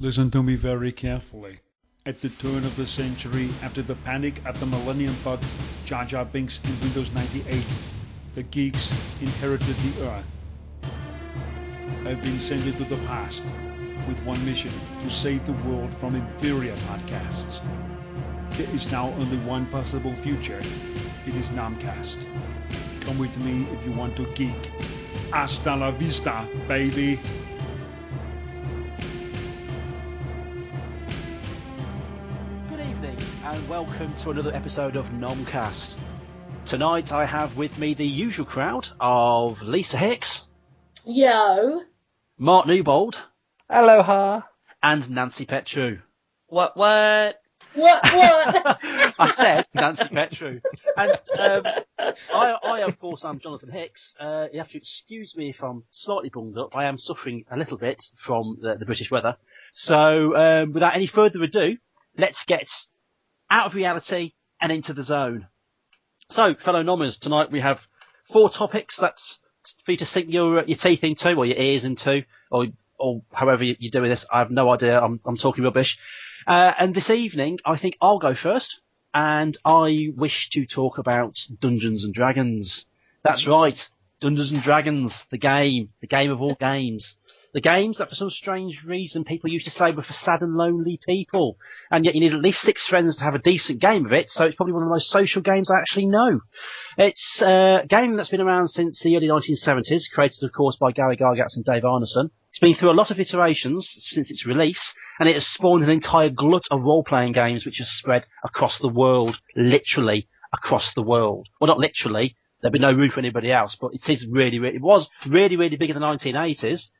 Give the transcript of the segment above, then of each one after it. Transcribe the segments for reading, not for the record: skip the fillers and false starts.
Listen to me very carefully. At the turn of the century, after the panic of the Millennium Bug, Jar Jar Binks in Windows 98, the geeks inherited the Earth. I've been sent into the past with one mission: to save the world from inferior podcasts. There is now only one possible future. It is NOMCAST. Come with me if you want to geek. Hasta la vista, baby! And welcome to another episode of NOMCAST. Tonight I have with me the usual crowd of Lisa Hicks. Yo. Mark Newbold. Aloha. And Nancy Petru. What? I said Nancy Petru. And I of course, am Jonathan Hicks. You have to excuse me if I'm slightly bunged up. I am suffering a little bit from the British weather. So, without any further ado, let's get out of reality and into the zone. So, fellow nommers, tonight we have 4 topics that's for you to sink your teeth into, or your ears into, or however you're doing this. I have no idea. I'm talking rubbish. And this evening, I think I'll go first, and I wish to talk about Dungeons and Dragons. That's right, Dungeons and Dragons, the game of all games. The games that for some strange reason people used to say were for sad and lonely people. And yet you need at least 6 friends to have a decent game of it, so it's probably one of the most social games I actually know. It's a game that's been around since the early 1970s, created of course by Gary Gygax and Dave Arneson. It's been through a lot of iterations since its release, and it has spawned an entire glut of role-playing games which have spread across the world, literally across the world. Well, not literally, there'd be no room for anybody else, but it was really big in the 1980s.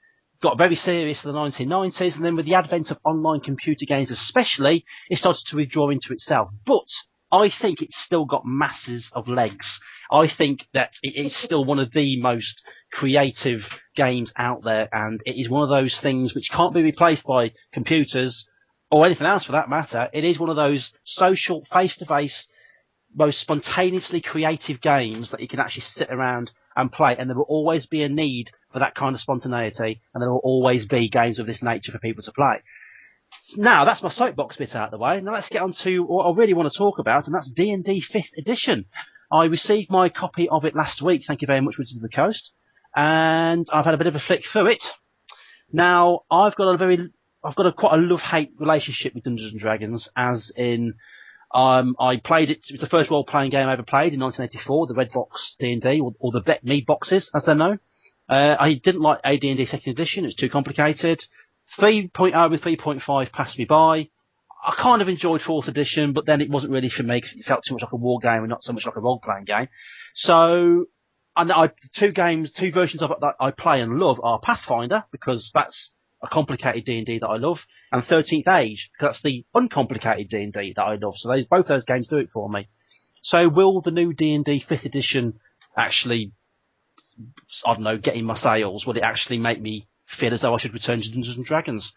Got very serious in the 1990s, and then with the advent of online computer games especially, it started to withdraw into itself. But I think it's still got masses of legs. I think that it is still one of the most creative games out there, and it is one of those things which can't be replaced by computers, or anything else for that matter. It is one of those social, face-to-face, most spontaneously creative games that you can actually sit around and play, and there will always be a need for that kind of spontaneity, and there will always be games of this nature for people to play. Now, that's my soapbox bit out of the way. Now let's get on to what I really want to talk about, and that's D&D 5th edition. I received my copy of it last week, thank you very much, Wizards of the Coast, and I've had a bit of a flick through it. Now, I've got quite a love-hate relationship with Dungeons and Dragons, as in I played it. It was the first role-playing game I ever played in 1984, the Red Box D&D, or the Bet Me boxes, as they're known. I didn't like AD&D 2nd edition. It was too complicated. 3.0 and 3.5 passed me by. I kind of enjoyed 4th edition, but then it wasn't really for me because it felt too much like a war game and not so much like a role-playing game. So, two versions of it that I play and love are Pathfinder, because that's a complicated D&D that I love, and 13th Age, because that's the uncomplicated D&D that I love. So both those games do it for me. So will the new D&D 5th edition actually, I don't know, get in my sails? Will it actually make me feel as though I should return to Dungeons and Dragons?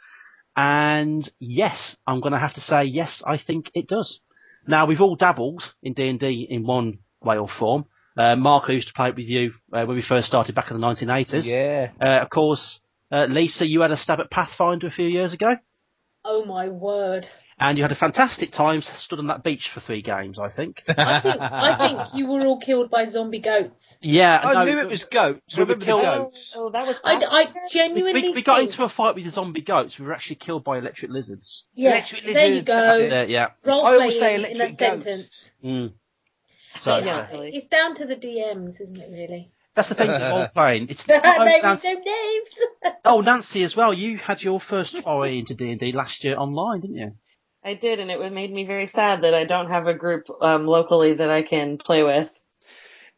And yes, I'm going to have to say yes, I think it does. Now, we've all dabbled in D&D in one way or form. Mark, I used to play it with you when we first started back in the 1980s. Yeah. Of course, Lisa, you had a stab at Pathfinder a few years ago. Oh my word. And you had a fantastic time, stood on that beach for 3 games, I think. I think you were all killed by zombie goats. Yeah. I knew it was goats. We were killed. Oh, that was. I genuinely. We got into a fight with the zombie goats. We were actually killed by electric lizards. Yeah, electric there you lizards, go. Yeah. I always say Role-playing in a electric goats. sentence. So It's down to the DMs, isn't it? Really. that's the thing with role playing. It's Maybe not only no names. Oh, Nancy as well. You had your first foray into D&D last year online, didn't you? I did, and it made me very sad that I don't have a group locally that I can play with.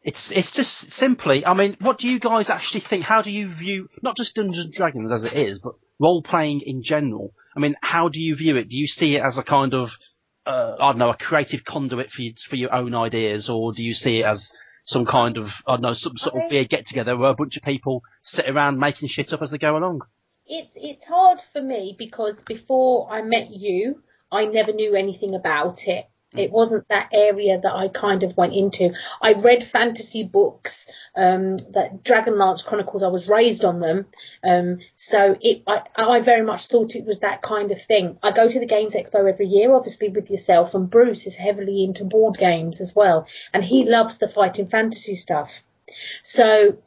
It's just simply, I mean, what do you guys actually think? How do you view, not just Dungeons and Dragons as it is, but role-playing in general? I mean, how do you view it? Do you see it as a kind of, I don't know, a creative conduit for your own ideas, or do you see it as some kind of, I don't know, some sort of weird get-together where a bunch of people sit around making shit up as they go along? It's hard for me because before I met you, I never knew anything about it. It wasn't that area that I kind of went into. I read fantasy books, that Dragonlance Chronicles, I was raised on them. So I very much thought it was that kind of thing. I go to the Games Expo every year, obviously with yourself, and Bruce is heavily into board games as well. And he loves the fighting fantasy stuff. So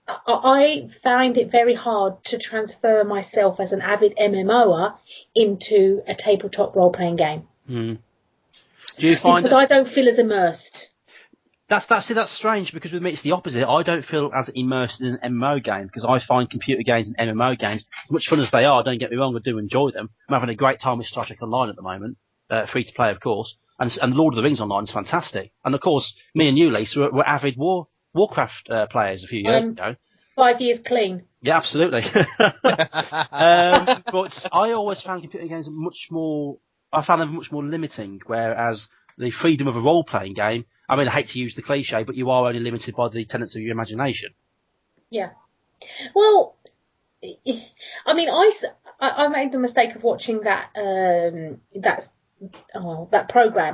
I find it very hard to transfer myself as an avid MMOer into a tabletop role-playing game. Mm. Do you find because I don't feel as immersed. That's strange, because with me it's the opposite. I don't feel as immersed in an MMO game, because I find computer games and MMO games, as much fun as they are, don't get me wrong, I do enjoy them. I'm having a great time with Star Trek Online at the moment, free to play of course, and Lord of the Rings Online is fantastic. And of course, me and you, Lisa, were avid Warcraft players a few years ago. 5 years clean. Yeah, absolutely. But I always found computer games much more limiting, whereas the freedom of a role-playing game, I mean, I hate to use the cliche, but you are only limited by the tenets of your imagination. Yeah. Well, I mean, I made the mistake of watching that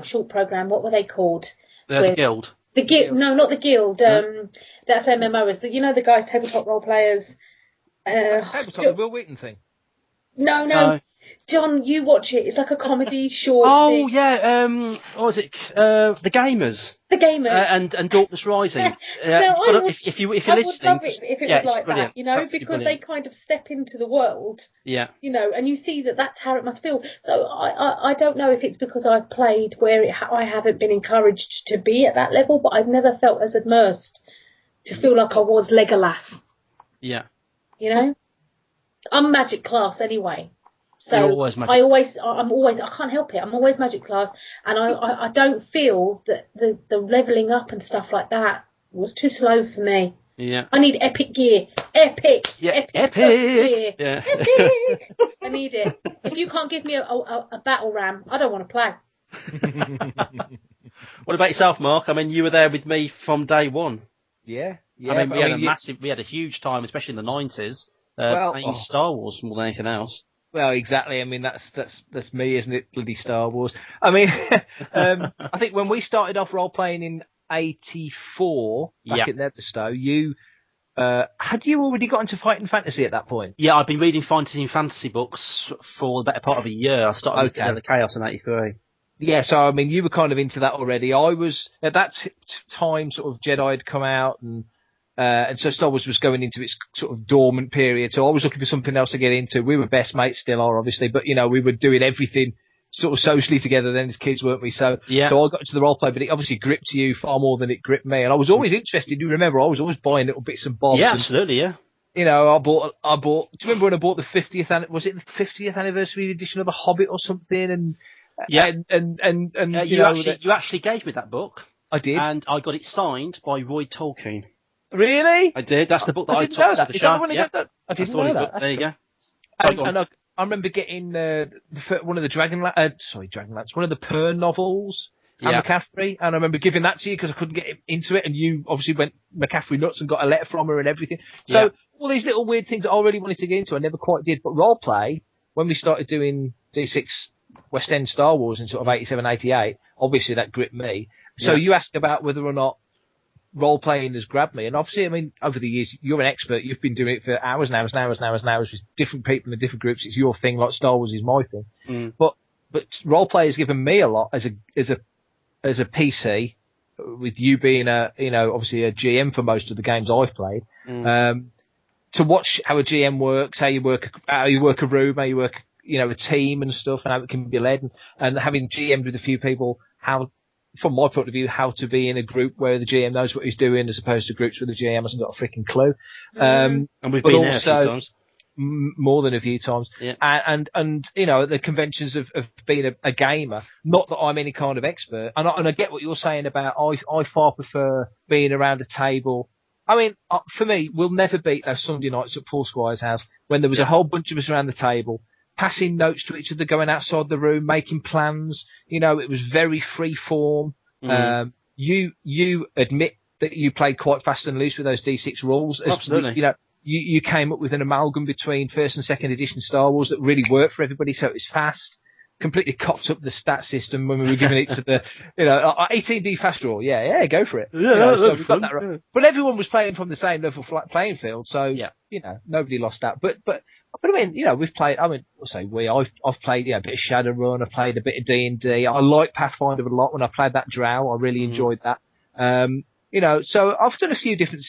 short program. What were they called? The Guild. The Guild. No, not the Guild. That's MMOs. The guys, tabletop role players. Tabletop, the Will Wheaton thing. No. John, you watch it. It's like a comedy short. Oh, thing. yeah. What was it? The Gamers. The Gamers. And Darkness Rising. If you're listening, I would love it if it was like brilliant. that, because they kind of step into the world. Yeah. And you see that's how it must feel. So I don't know if it's because I've played where I haven't been encouraged to be at that level, but I've never felt as immersed to feel like I was Legolas. Yeah. I'm magic class anyway. So You're always magic. I can't help it. I'm always magic class, and I don't feel that the leveling up and stuff like that was too slow for me. Yeah. I need epic gear. Epic. Yeah. Epic. Gear. Yeah. Epic. I need it. If you can't give me a battle ram, I don't want to play. What about yourself, Mark? I mean, you were there with me from day one. Yeah. I mean, we had a huge time, especially in the 90s, playing Star Wars more than anything else. Well, exactly. I mean, that's me, isn't it? Bloody Star Wars. I mean, I think when we started off role playing in '84 back at Netherstow, had you already got into fighting fantasy at that point? Yeah, I'd been reading fantasy books for the better part of a year. I started with the Chaos in '83. Yeah, so I mean, you were kind of into that already. I was at that time. Sort of Jedi had come out, and so Star Wars was going into its sort of dormant period. So I was looking for something else to get into. We were best mates, still are, obviously, but we were doing everything sort of socially together then as kids, weren't we? So I got into the role play, but it obviously gripped you far more than it gripped me. And I was always interested. You remember, I was always buying little bits and bobs. Yeah, absolutely, yeah. I bought. Do you remember when I bought the 50th? Was it the 50th anniversary edition of The Hobbit or something? And you actually gave me that book. I did, and I got it signed by Roy Tolkien. Really? I did. That's the book that I took to the show. I didn't know that. There you go. And I remember getting one of the Dragonlance, one of the Pern novels, and McCaffrey, and I remember giving that to you because I couldn't get into it, and you obviously went McCaffrey nuts and got a letter from her and everything. So all these little weird things that I really wanted to get into, I never quite did. But role play, when we started doing D6 West End Star Wars in sort of 87, 88, obviously that gripped me. So you asked about whether or not role playing has grabbed me, and obviously, I mean, over the years, you're an expert. You've been doing it for hours and hours with different people in different groups. It's your thing, like Star Wars is my thing. But role play has given me a lot as a PC, with you being obviously a GM for most of the games I've played. To watch how a GM works, how you work a room, how you work a team and stuff, and how it can be led, and having GM'd with a few people, how, from my point of view, how to be in a group where the GM knows what he's doing, as opposed to groups where the GM hasn't got a freaking clue. And we've been there a few times. More than a few times. Yeah. And the conventions of being a gamer, not that I'm any kind of expert, and I get what you're saying about, I far prefer being around a table. I mean, for me, we'll never beat those Sunday nights at Paul Squire's house when there was a whole bunch of us around the table, passing notes to each other, going outside the room, making plans. It was very free form. You admit that you played quite fast and loose with those D6 rules. Absolutely. You came up with an amalgam between first and second edition Star Wars that really worked for everybody, so it was fast. completely cocked up the stat system when we were giving it to the, 18D fast draw. Yeah, go for it. Yeah, so we got that right. Yeah. But everyone was playing from the same level playing field, so nobody lost out. But I mean, we've played. I mean, I've played a bit of Shadowrun. I've played a bit of D&D. I like Pathfinder a lot. When I played that Drow, I really enjoyed that. So I've done a few different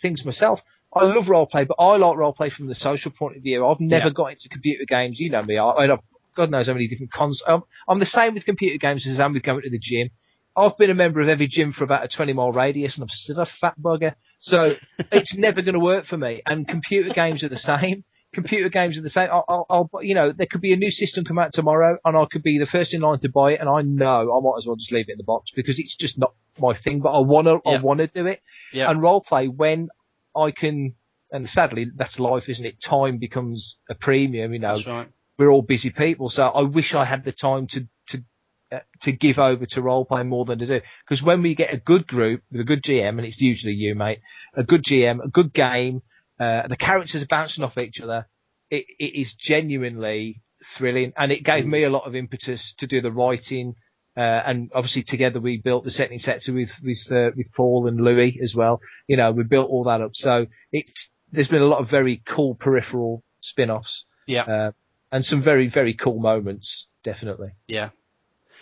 things myself. I love roleplay, but I like roleplay from the social point of view. I've never got into computer games. You know me. God knows how many different I'm the same with computer games as I am with going to the gym. I've been a member of every gym for about a 20-mile radius, and I'm still a fat bugger. So it's never going to work for me. And computer games are the same. There could be a new system come out tomorrow, and I could be the first in line to buy it, and I know I might as well just leave it in the box because it's just not my thing. But I wanna do it. Yeah. And roleplay when I can, and sadly that's life, isn't it? Time becomes a premium. That's right. We're all busy people, so I wish I had the time to give over to roleplay more than to do. Because when we get a good group with a good GM, and it's usually you, mate, a good GM, a good game, the characters are bouncing off each other, it is genuinely thrilling, and it gave me a lot of impetus to do the writing. And obviously together we built the setting sector with Paul and Louis as well. We built all that up. So there's been a lot of very cool peripheral spin-offs. Yeah. And some very, very cool moments, definitely. Yeah.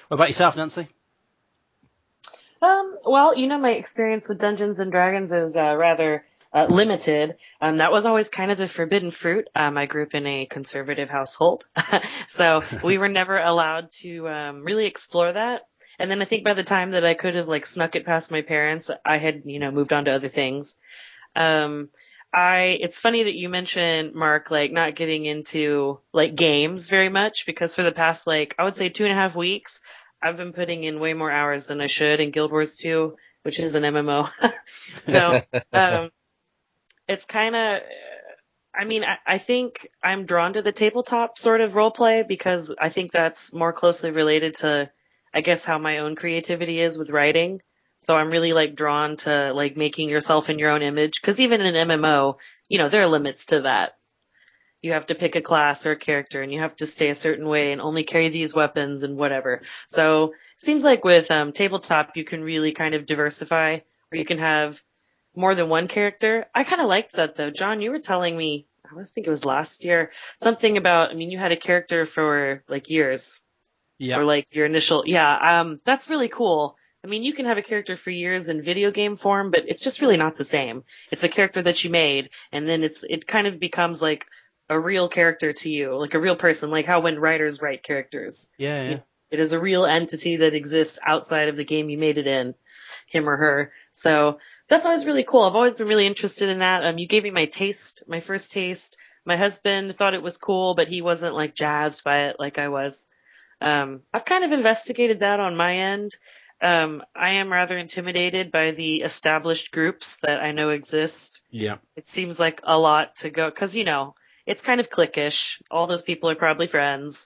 What about yourself, Nancy? Well, my experience with Dungeons and Dragons is rather limited. That was always kind of the forbidden fruit. I grew up in a conservative household, so we were never allowed to really explore that. And then I think by the time that I could have snuck it past my parents, I had moved on to other things. It's funny that you mentioned, Mark, not getting into games very much, because for the past I would say 2.5 weeks, I've been putting in way more hours than I should in Guild Wars 2, which is an MMO. So it's kind of, I think I'm drawn to the tabletop sort of roleplay because I think that's more closely related to, I guess, how my own creativity is with writing. So I'm really drawn to making yourself in your own image, because even in an MMO, there are limits to that. You have to pick a class or a character, and you have to stay a certain way and only carry these weapons and whatever. So it seems like with tabletop, you can really kind of diversify, or you can have more than one character. I kind of liked that though. John, you were telling me, I think it was last year, something about, you had a character for years. Yeah. Or your initial, that's really cool. You can have a character for years in video game form, but it's just really not the same. It's a character that you made, and then it kind of becomes a real character to you, a real person, how when writers write characters. Yeah. It is a real entity that exists outside of the game you made it in, him or her. So that's always really cool. I've always been really interested in that. You gave me my first taste. My husband thought it was cool, but he wasn't jazzed by it like I was. I've kind of investigated that on my end. I am rather intimidated by the established groups that I know exist. Yeah. It seems like a lot to go, because, it's kind of cliquish. All those people are probably friends,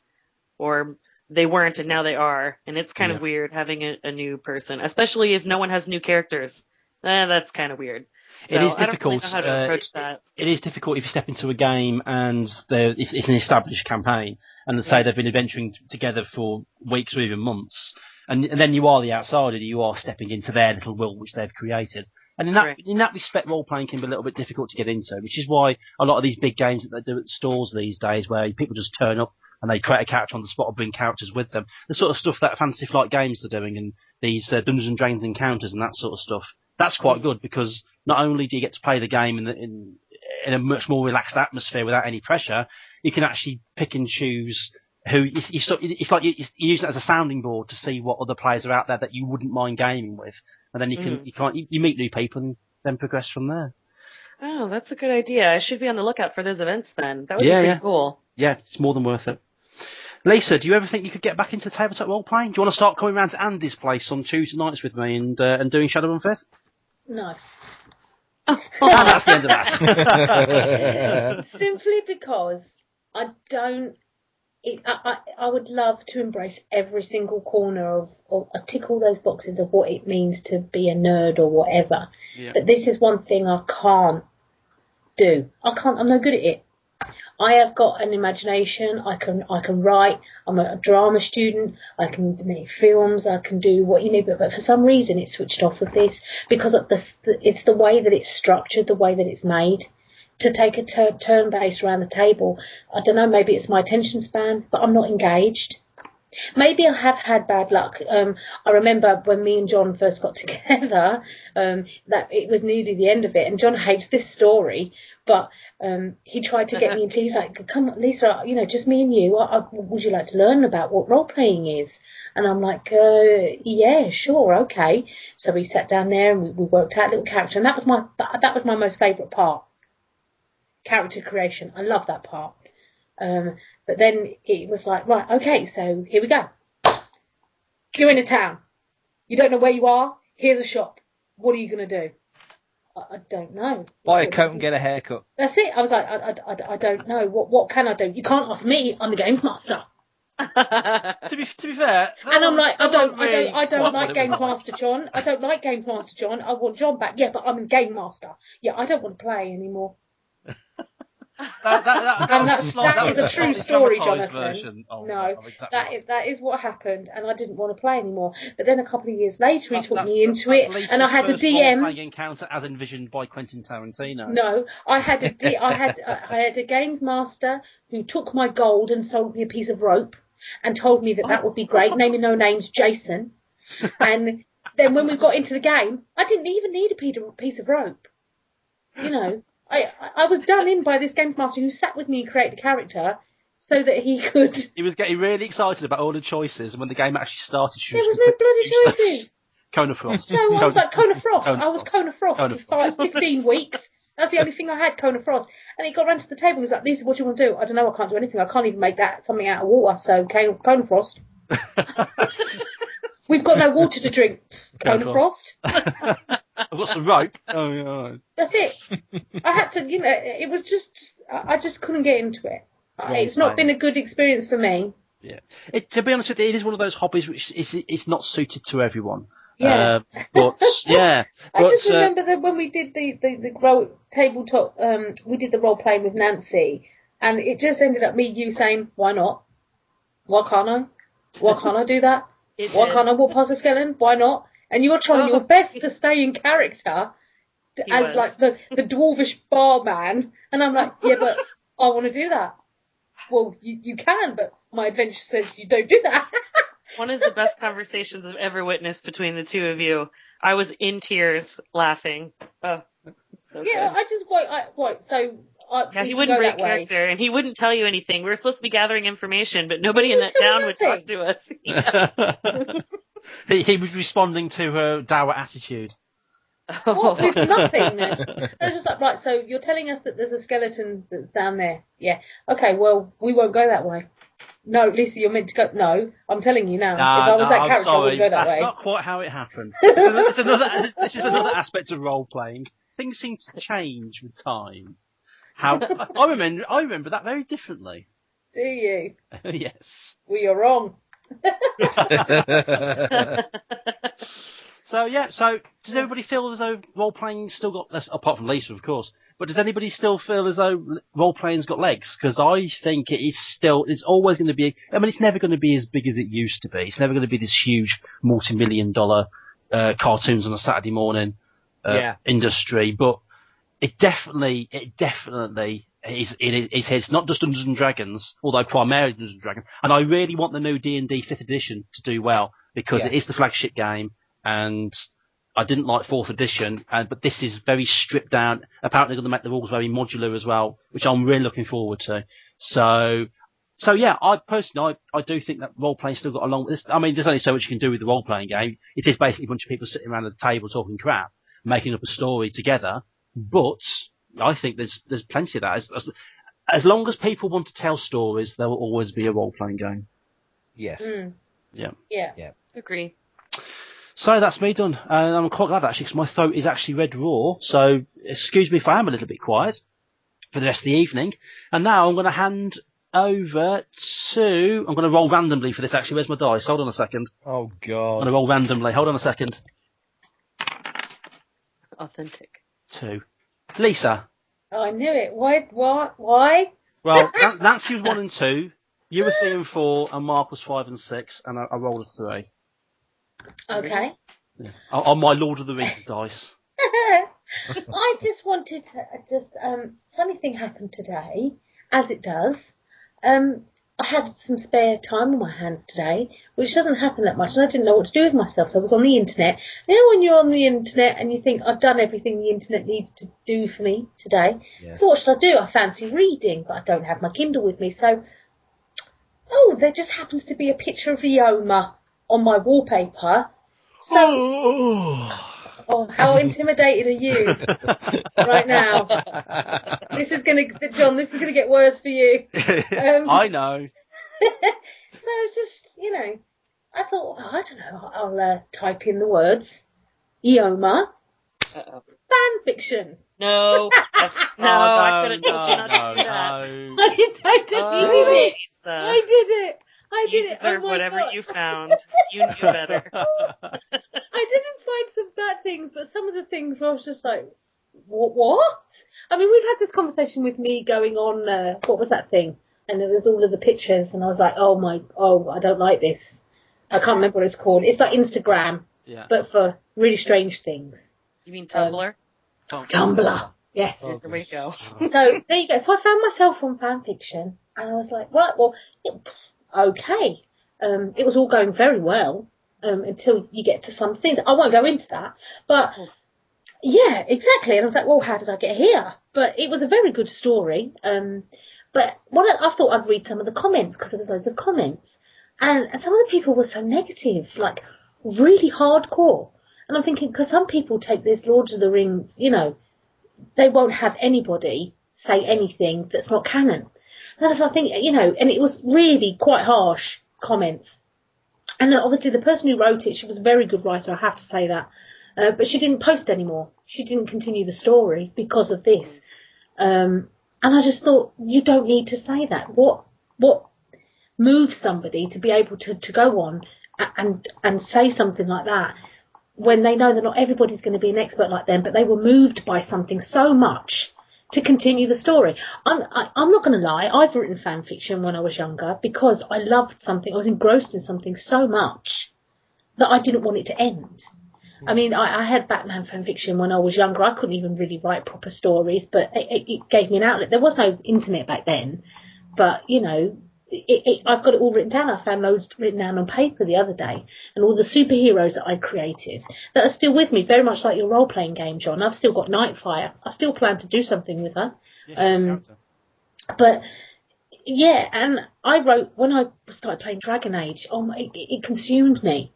or they weren't and now they are. And it's kind of weird having a new person, especially if no one has new characters. That's kind of weird. So it is difficult. I don't really know how to approach that. It is difficult if you step into a game and it's an established campaign, and let's say they've been adventuring together for weeks or even months. And then you are the outsider, you are stepping into their little world which they've created. And in that respect, role-playing can be a little bit difficult to get into, which is why a lot of these big games that they do at stores these days, where people just turn up and they create a character on the spot or bring characters with them, the sort of stuff that Fantasy Flight Games are doing, and these Dungeons and Dragons encounters and that sort of stuff, that's quite good, because not only do you get to play the game in a much more relaxed atmosphere without any pressure, you can actually pick and choose who it's like you use it as a sounding board to see what other players are out there that you wouldn't mind gaming with, and then you meet new people and then progress from there. Oh, that's a good idea. I should be on the lookout for those events then. That would be pretty cool. Yeah, it's more than worth it. Lisa, do you ever think you could get back into tabletop role playing? Do you want to start coming around to Andy's place on Tuesday nights with me and doing Shadowrun 5th? No. And that's the end of that. Simply because I don't. I would love to embrace every single corner of tick all those boxes of what it means to be a nerd or whatever. Yeah. But this is one thing I can't do. I'm no good at it. I have got an imagination. I can write. I'm a drama student. I can make films. I can do what you need. But for some reason, it switched off with this because of it's the way that it's structured, the way that it's made. To take a turn based around the table, I don't know. Maybe it's my attention span, but I'm not engaged. Maybe I have had bad luck. I remember when me and John first got together, that it was nearly the end of it, and John hates this story, but he tried to get me into. He's like, "Come on, Lisa, just me and you. Would you like to learn about what role playing is?" And I'm like, "Yeah, sure, okay." So we sat down there and we worked out a little character, and that was my most favourite part. Character creation. I love that part. But then it was like, right, okay, so here we go. You're in a town. You don't know where you are. Here's a shop. What are you going to do? I don't know. Buy a coat and get a haircut. That's it. I was like, I don't know. What can I do? You can't ask me. I'm the games master. To be fair, and I'm like, I don't like Game Master John. I don't like Game Master John. I want John back. Yeah, but I'm a Game Master. Yeah, I don't want to play anymore. That is a true story, Jonathan. That is what happened, and I didn't want to play anymore. But then a couple of years later, he took me into it, and I had a DM. Role-playing encounter as envisioned by Quentin Tarantino. No, I had a games master who took my gold and sold me a piece of rope, and told me that would be great. Naming no names, Jason. And then when we got into the game, I didn't even need a piece of rope. I was done in by this games master who sat with me and created a character so that he could... He was getting really excited about all the choices, and when the game actually started... There was no bloody choices! Cone of Frost. So I was like, Cone of Frost. I was Cone of Frost for 15 weeks. That's the only thing I had, Cone of Frost. And he got round to the table and was like, Lisa, what do you want to do? I don't know, I can't do anything. I can't even make something out of water, so Cone of Frost. We've got no water to drink. Cone of Frost. I've got some rope. Oh, yeah. That's it. I had to, it was just, I just couldn't get into it. It's not been a good experience for me. Yeah. To be honest with you, it is one of those hobbies which it's not suited to everyone. Yeah. But, yeah. I just remember that when we did the tabletop, we did the role playing with Nancy, and it just ended up you saying, why not? Why can't I? Why can't I do that? Why can't I walk past a skeleton? Why not? And you're trying your best to stay in character as like the dwarvish barman, and I'm like, yeah, but I want to do that. Well, you can, but my adventure says you don't do that. One of the best conversations I've ever witnessed between the two of you. I was in tears laughing. Oh, so yeah, good. I just so he wouldn't break character, and he wouldn't tell you anything. We were supposed to be gathering information, but nobody in that town would talk to us. Yeah. He was responding to her dour attitude. What? With nothingness. I was just like, right, so you're telling us that there's a skeleton that's down there. Yeah. Okay, well, we won't go that way. No, Lisa, you're meant to go. No, I'm telling you now. If I was that character, I wouldn't go that way. That's not quite how it happened. This is another aspect of role-playing. Things seem to change with time. I remember that very differently. Do you? Yes. Well, you're wrong. So does everybody feel as though role-playing still got, apart from Lisa, of course, but does anybody still feel as though role-playing's got legs? Because I think it's always going to be, it's never going to be as big as it used to be. It's never going to be this huge multi-million-dollar cartoons on a Saturday morning industry, but it definitely it's not just Dungeons and Dragons, although primarily Dungeons and Dragons. And I really want the new D&D 5th edition to do well, because it is the flagship game, and I didn't like 4th edition, but this is very stripped down. Apparently they're going to make the rules very modular as well, which I'm really looking forward to. So yeah, I personally do think that role-playing's still got a long... there's only so much you can do with the role-playing game. It is basically a bunch of people sitting around a table talking crap, making up a story together, but I think there's plenty of that. As long as people want to tell stories, there will always be a role-playing game. Yes. Mm. Yeah. Agree. So that's me done. And I'm quite glad, actually, because my throat is actually red raw. So excuse me if I am a little bit quiet for the rest of the evening. And now I'm going to hand over to... I'm going to roll randomly for this, actually. Where's my dice? Hold on a second. Oh, God. I'm going to roll randomly. Hold on a second. Authentic. 2. Lisa. Oh, I knew it. Why? Well, Well, Nancy was 1 and 2, you were 3 and 4, and Mark was 5 and 6, and I rolled a 3. Okay. Yeah. On my Lord of the Rings dice. I just wanted to, funny thing happened today, as it does. I had some spare time on my hands today, which doesn't happen that much, and I didn't know what to do with myself, so I was on the internet. You know when you're on the internet and you think, I've done everything the internet needs to do for me today, so what should I do? I fancy reading, but I don't have my Kindle with me, so, there just happens to be a picture of Ioma on my wallpaper, so... Oh, how intimidated are you right now? This is gonna get worse for you. I know. So it's just, I thought, I don't know, I'll type in the words Ioma fan fiction. No, I could have told you not to do that. I did it. You deserve whatever you found. You knew better. I didn't find some bad things, but some of the things I was just like, what? I mean, we've had this conversation with me going on, what was that thing? And there was all of the pictures, and I was like, I don't like this. I can't remember what it's called. It's like Instagram, but for really strange things. You mean Tumblr? Tumblr. Yes. There we go. So there you go. So I found myself on fan fiction, and I was like, right, well, okay. It was all going very well until you get to some things. I won't go into that, but yeah, exactly. And I was like, well, how did I get here? But it was a very good story. But I thought I'd read some of the comments because there was loads of comments, and some of the people were so negative, like really hardcore. And I'm thinking, because some people take this Lord of the Rings, they won't have anybody say anything that's not canon. And I think, and it was really quite harsh comments. And obviously the person who wrote it, she was a very good writer, I have to say that. But she didn't post anymore. She didn't continue the story because of this. And I just thought, you don't need to say that. What moves somebody to be able to go on and say something like that when they know that not everybody's going to be an expert like them, but they were moved by something so much to continue the story. I'm not going to lie, I've written fan fiction when I was younger because I loved something, I was engrossed in something so much that I didn't want it to end. I mean, I had Batman fan fiction when I was younger. I couldn't even really write proper stories, but it gave me an outlet. There was no internet back then, but, I've got it all written down. I found loads written down on paper the other day, and all the superheroes that I created that are still with me, very much like your role-playing game, John. I've still got Nightfire. I still plan to do something with her. But, yeah, and I wrote, when I started playing Dragon Age, it consumed me.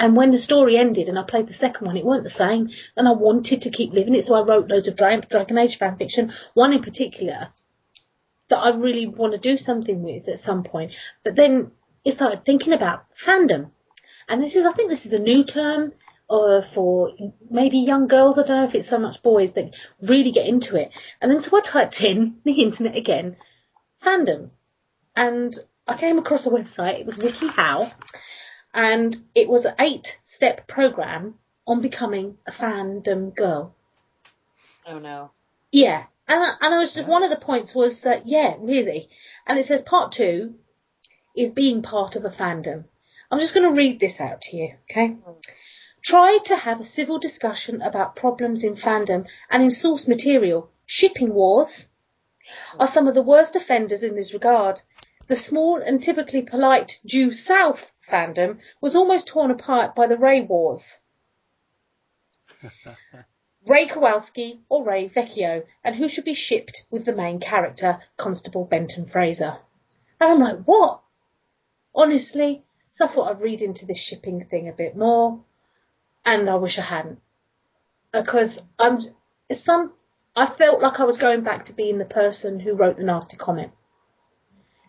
And when the story ended and I played the second one, it weren't the same, and I wanted to keep living it, so I wrote loads of Dragon Age fan fiction, one in particular that I really want to do something with at some point. But then I started thinking about fandom. And I think this is a new term for maybe young girls. I don't know if it's so much boys that really get into it. And then so I typed in the internet again, fandom. And I came across a website, it was WikiHow, and it was an 8-step program on becoming a fandom girl. Oh no. Yeah. And I was just, one of the points was that, yeah, really. And it says part 2 is being part of a fandom. I'm just going to read this out to you, okay? Try to have a civil discussion about problems in fandom and in source material. Shipping wars are some of the worst offenders in this regard. The small and typically polite due south fandom was almost torn apart by the Ray Wars. Ray Kowalski or Ray Vecchio, and who should be shipped with the main character, Constable Benton Fraser. And I'm like, what? Honestly? So I thought I'd read into this shipping thing a bit more, and I wish I hadn't. Because I felt like I was going back to being the person who wrote the nasty comment.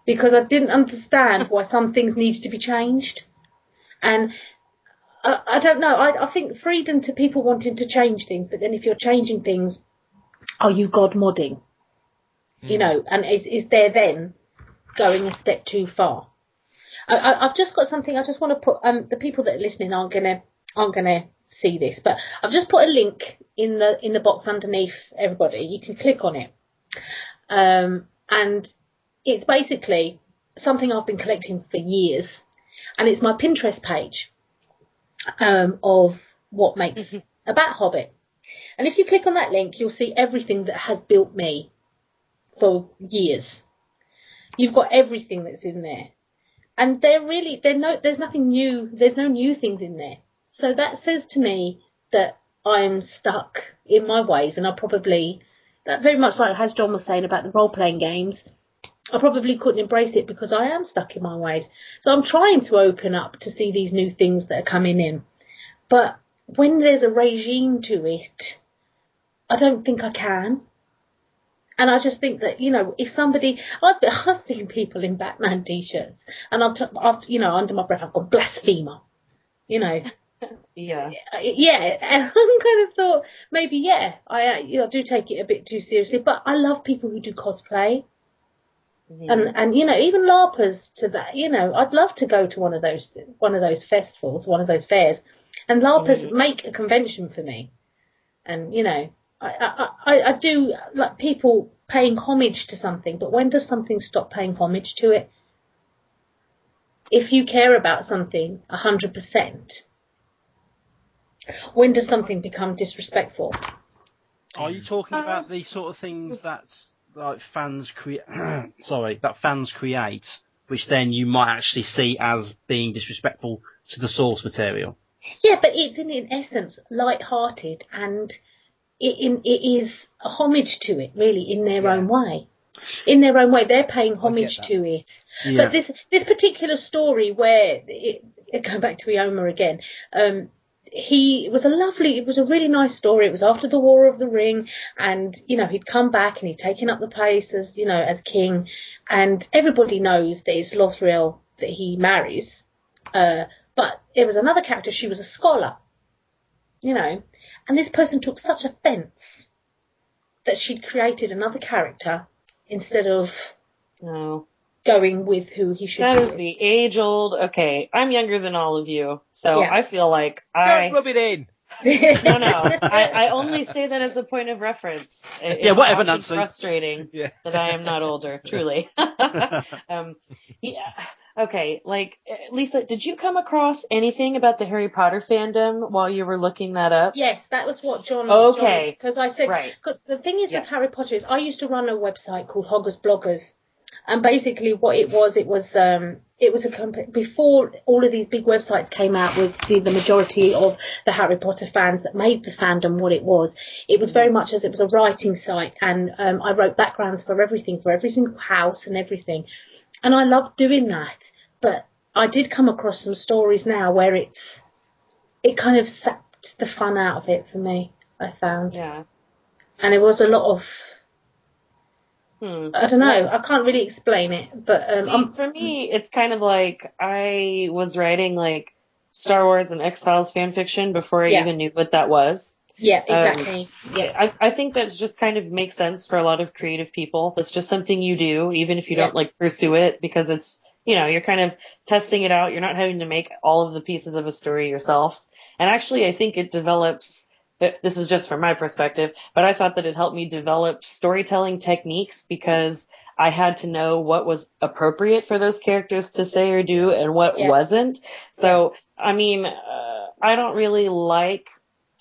Because I didn't understand why some things needed to be changed. And I don't know. I think freedom to people wanting to change things, but then if you're changing things, are you God modding? And is there then going a step too far? I've just got something. I just want to put. The people that are listening aren't gonna see this, but I've just put a link in the box underneath everybody. You can click on it, and it's basically something I've been collecting for years, and it's my Pinterest page of what makes a Bat Hobbit. And if you click on that link, you'll see everything that has built me for years. You've got everything that's in there. And there's nothing new, there's no new things in there. So that says to me that I'm stuck in my ways, and that very much like as John was saying about the role-playing games, I probably couldn't embrace it because I am stuck in my ways. So I'm trying to open up to see these new things that are coming in. But when there's a regime to it, I don't think I can. And I just think that, if somebody... I've seen people in Batman T-shirts, and I've under my breath, I've gone, blasphemer. Yeah. Yeah, and I kind of thought, maybe, I do take it a bit too seriously, but I love people who do cosplay. And even LARPers to that, I'd love to go to one of those festivals, one of those fairs, and LARPers make a convention for me. And, I do like people paying homage to something, but when does something stop paying homage to it? If you care about something 100%, when does something become disrespectful? Are you talking about the sort of things that fans create, that fans create, which then you might actually see as being disrespectful to the source material? Yeah, but it's in essence light-hearted, and it is a homage to it, really, in their own way. In their own way, they're paying homage to it. Yeah. But this particular story where, going back to Eoma again, it was a really nice story. It was after the War of the Ring, and, he'd come back and he'd taken up the place as, as king, and everybody knows that it's Lothriel that he marries, but it was another character. She was a scholar, and this person took such offence that she'd created another character instead of going with who he should be. That is the age-old, okay, I'm younger than all of you, so I feel like Don't rub it in! No, I only say that as a point of reference. It's whatever, Nancy. Frustrating that I am not older, truly. Okay, Lisa, did you come across anything about the Harry Potter fandom while you were looking that up? Yes, that was what John... Okay. Because I said... Right. Cause the thing is with Harry Potter is I used to run a website called Hoggers Bloggers. And basically what it was before all of these big websites came out with the majority of the Harry Potter fans that made the fandom what it was very much as it was a writing site, and I wrote backgrounds for everything, for every single house and everything. And I loved doing that. But I did come across some stories now where it kind of sapped the fun out of it for me, I found. Yeah. And it was a lot of... I don't know. I can't really explain it, but for me, it's kind of like I was writing Star Wars and X-Files fan fiction before I even knew what that was. Yeah, exactly. I think that just kind of makes sense for a lot of creative people. That's just something you do, even if you don't pursue it, because it's you're kind of testing it out. You're not having to make all of the pieces of a story yourself. And actually, I think it develops. This is just from my perspective, but I thought that it helped me develop storytelling techniques because I had to know what was appropriate for those characters to say or do and what wasn't. So, I mean, I don't really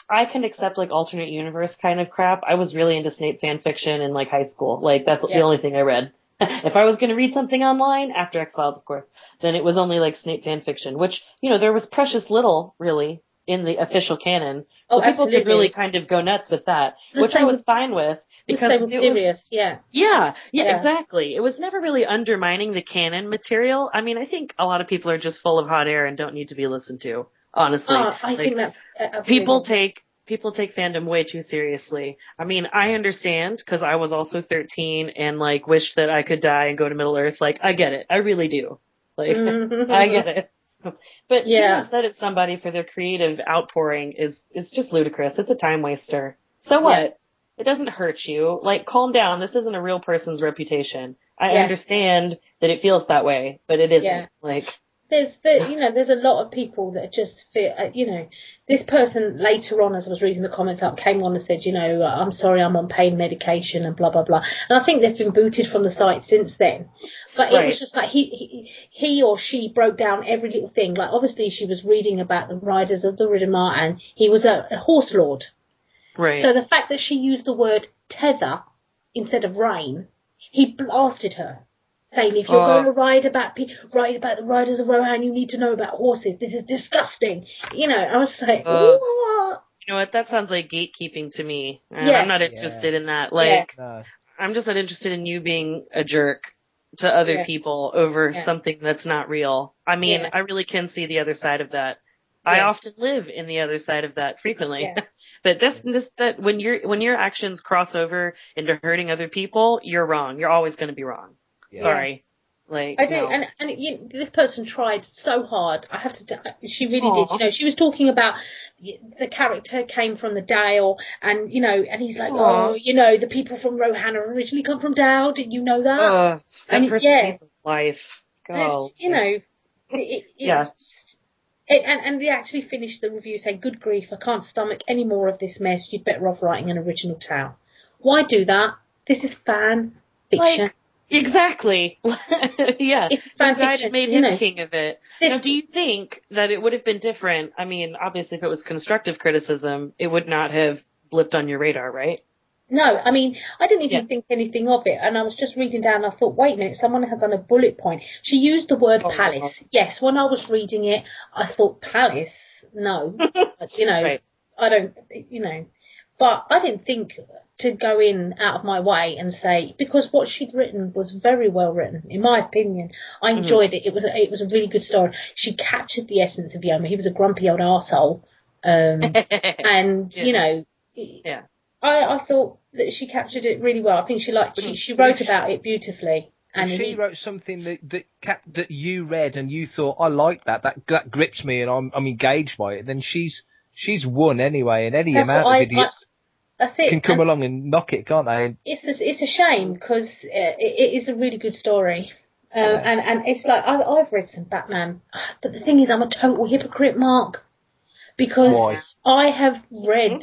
I can accept alternate universe kind of crap. I was really into Snape fan fiction in high school. That's the only thing I read. If I was going to read something online, after X-Files, of course, then it was only Snape fan fiction, which, there was precious little, really, in the official canon. So people could really kind of go nuts with that, which I was fine with. Because it was serious, Yeah, exactly. It was never really undermining the canon material. I mean, I think a lot of people are just full of hot air and don't need to be listened to, honestly. I think that's people take fandom way too seriously. I mean, I understand because I was also 13 and wished that I could die and go to Middle Earth. I get it. I really do. I get it. But being upset at somebody for their creative outpouring is just ludicrous. It's a time waster. So what? Yeah. It doesn't hurt you. calm down. This isn't a real person's reputation. I understand that it feels that way, but it isn't. there's a lot of people that just feel, this person later on, as I was reading the comments up, came on and said, I'm sorry, I'm on pain medication and blah, blah, blah. And I think they've been booted from the site since then. But it was just like he or she broke down every little thing. Like, obviously, she was reading about the riders of the Riddermark, and he was a horse lord. Right. So the fact that she used the word tether instead of rein, he blasted her, saying, if you're going to write about the riders of Rohan, you need to know about horses. This is disgusting. I was like, what? You know what? That sounds like gatekeeping to me. And I'm not interested in that. Like, I'm just not interested in you being a jerk to other people over something that's not real. I mean, I really can see the other side of that. I often live in the other side of that frequently. But that when your actions cross over into hurting other people, you're wrong. You're always going to be wrong. Yeah. Sorry. Like, I do, no. and this person tried so hard. I have to. She really did. She was talking about the character came from the Dale, and and he's like, the people from Rohan originally come from Dale. Didn't you know that? And person's life. God. And they actually finished the review saying, "Good grief, I can't stomach any more of this mess. You'd better off writing an original tale." Why do that? This is fan fiction. Exactly. Yeah. It's fan fiction. It made him king of it. Now, do you think that it would have been different? I mean, obviously, if it was constructive criticism, it would not have blipped on your radar, right? No, I mean, I didn't even think anything of it, and I was just reading down, and I thought, wait a minute, someone has done a bullet point. She used the word palace. Yes, when I was reading it, I thought, palace? No. But, right. I don't, but I didn't think to go in out of my way and say, because what she'd written was very well written, in my opinion. I enjoyed it. It was a really good story. She captured the essence of Yoma. He was a grumpy old arsehole. And, I thought that she captured it really well. I think she wrote about it beautifully. And she wrote something that you read and you thought, I like that grips me and I'm engaged by it, then she's won anyway, and any amount of idiots can come along and knock it, can't they? It's a shame, because it is a really good story. And it's like, I've read some Batman, but the thing is, I'm a total hypocrite, Mark, because why? I have read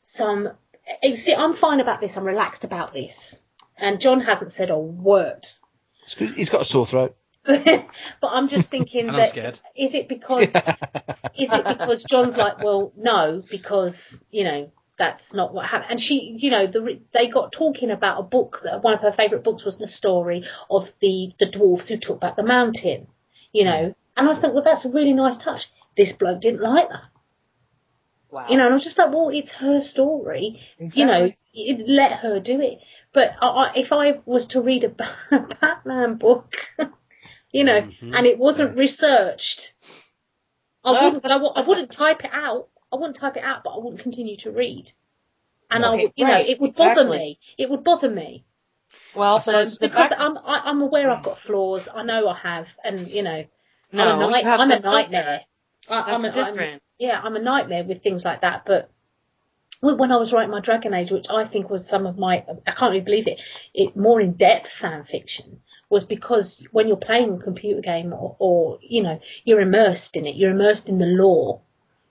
some... See, I'm fine about this, I'm relaxed about this, and John hasn't said a word. He's got a sore throat. But I'm just thinking and that, I'm scared. is it because John's like, well, no, because, that's not what happened. And she, they got talking about a book, that one of her favourite books was the story of the dwarves who took back the mountain, and I was thinking, well, that's a really nice touch. This bloke didn't like that. Wow. And I was just like, well, it's her story. Exactly. Let her do it. But if I was to read a Batman book, and it wasn't researched, I wouldn't type it out. I wouldn't type it out, but I wouldn't continue to read. And it would bother me. It would bother me. Well, because I'm aware I've got flaws. I know I have, and I'm a nightmare. I'm different. I'm a nightmare with things like that. But when I was writing my Dragon Age, which I think was some of my, I can't really believe it more in-depth fan fiction, was because when you're playing a computer game or you're immersed in it, you're immersed in the lore.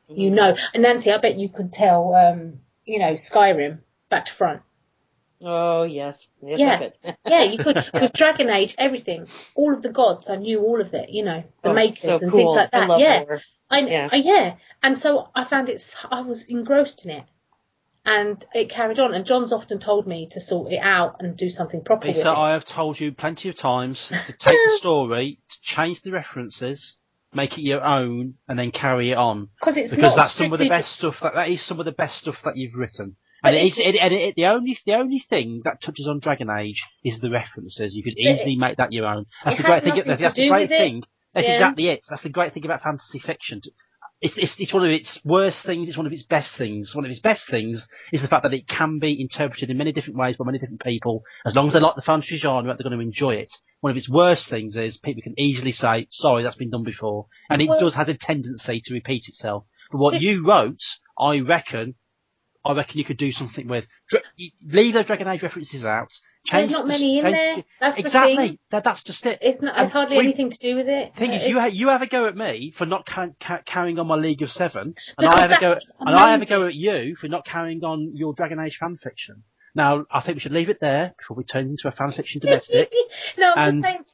And Nancy, I bet you could tell, Skyrim back to front. Oh, yes. Yeah, you could. With Dragon Age, everything, all of the gods, I knew all of it, the makers so and cool. things like that. I love her. And so I found I was engrossed in it. And it carried on. And John's often told me to sort it out and do something proper with it. So I have told you plenty of times to take the story, to change the references, make it your own, and then carry it on. Because that's some of the best stuff. That is some of the best stuff that you've written. And the only thing that touches on Dragon Age is the references. You could easily make that your own. That's the great thing. That's the great thing. That's exactly it. That's the great thing about fantasy fiction. It's one of its worst things. It's one of its best things. One of its best things is the fact that it can be interpreted in many different ways by many different people. As long as they like the fantasy genre, they're going to enjoy it. One of its worst things is people can easily say, sorry, that's been done before. And it does have a tendency to repeat itself. But what you wrote, I reckon, I reckon you could do something with. Leave those Dragon Age references out. There's not many in there. That's the exactly. thing. That's just it. It's hardly anything to do with it. Thing is, you have a go at me for not carrying on my League of Seven, and I have a go at you for not carrying on your Dragon Age fan fiction. Now, I think we should leave it there before we turn into a fan fiction domestic. No, I'm just saying.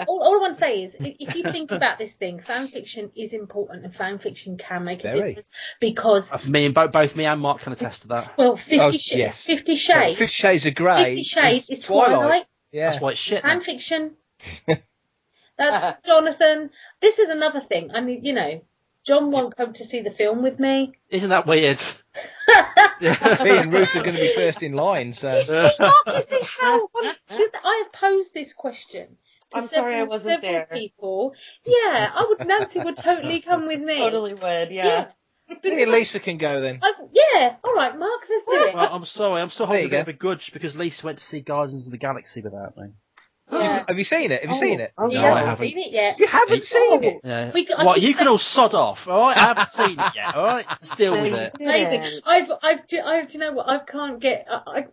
All I want to say is, if you think about this thing, fan fiction is important, and fan fiction can make a difference because both me and Mark can attest to that. Well, 50 Shades. 50 Shades are great. 50 Shades is Twilight. Yeah. That's why it's shit. Fan fiction. That's Jonathan. This is another thing. I mean, John won't come to see the film with me. Isn't that weird? Me and Ruth are going to be first in line, so... You see how... I have posed this question. I'm sorry I wasn't there. People. Yeah, Nancy would totally come with me. Totally would, yeah. Me and Lisa can go then. Yeah, alright, Mark, let's do it. Well, I'm sorry, I'm still holding a bit of a grudge because Lisa went to see Guardians of the Galaxy without me. Yeah. Have you seen it? Oh, no, I haven't seen it yet. You haven't seen it? Yeah. You can all sod off, alright? I haven't seen it yet, alright? Just deal with it. Amazing. Do you know what? I can't get... I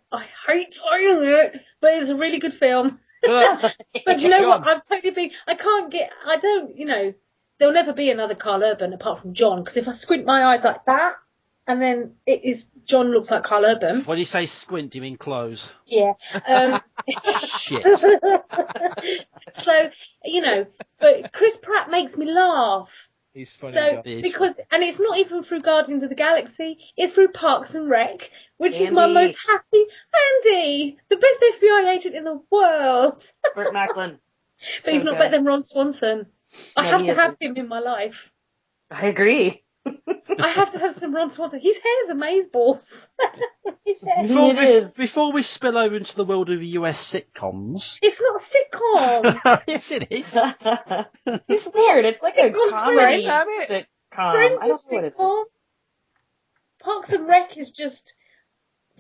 hate saying it, but it's a really good film. But do you know what? I've totally been... I can't get... I don't, there'll never be another Carl Urban apart from John, because if I squint my eyes like that, and then John looks like Carl Urban. When you say squint, do you mean close? Yeah. Shit. So, but Chris Pratt makes me laugh. He's funny. So, and it's not even through Guardians of the Galaxy, it's through Parks and Rec, which is my most happy... Andy! The best FBI agent in the world! Burt Macklin. But he's not better than Ron Swanson. I have to have him in my life. I agree. I have to have some Ron Swanson. His hair's amazeballs. Before we spill over into the world of US sitcoms... It's not a sitcom! Yes, it is. It's weird. It's like a comedy sitcom. Friends I don't know what it sitcom. Parks and Rec is just...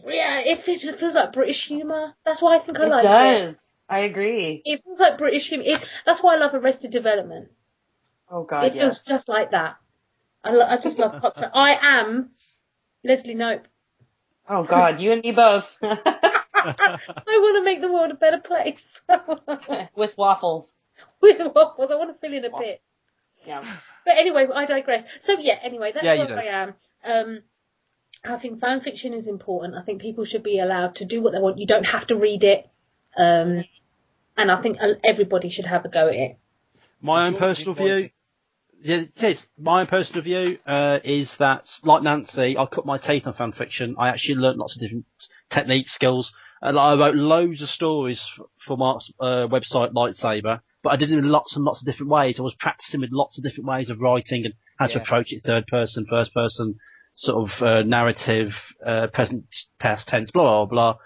Yeah, it feels like British humour. That's why I think I like it. It does. I agree. It feels like British humour. That's why I love Arrested Development. Oh, God, It feels just like that. I just love Parks and Rec. I am Leslie Knope. Oh, God, you and me both. I want to make the world a better place. With waffles. With waffles. I want to fill in a bit. Yeah. But anyway, I digress. So, anyway, that's where I am. I think fan fiction is important. I think people should be allowed to do what they want. You don't have to read it. And I think everybody should have a go at it. My own personal view... Yeah, it is. My own personal view is that, like Nancy, I cut my teeth on fan fiction. I actually learnt lots of different techniques, skills. I wrote loads of stories for Mark's website, Lightsaber, but I did it in lots and lots of different ways. I was practicing with lots of different ways of writing and how to approach it, third person, first person, sort of narrative, present, past tense, blah, blah, blah.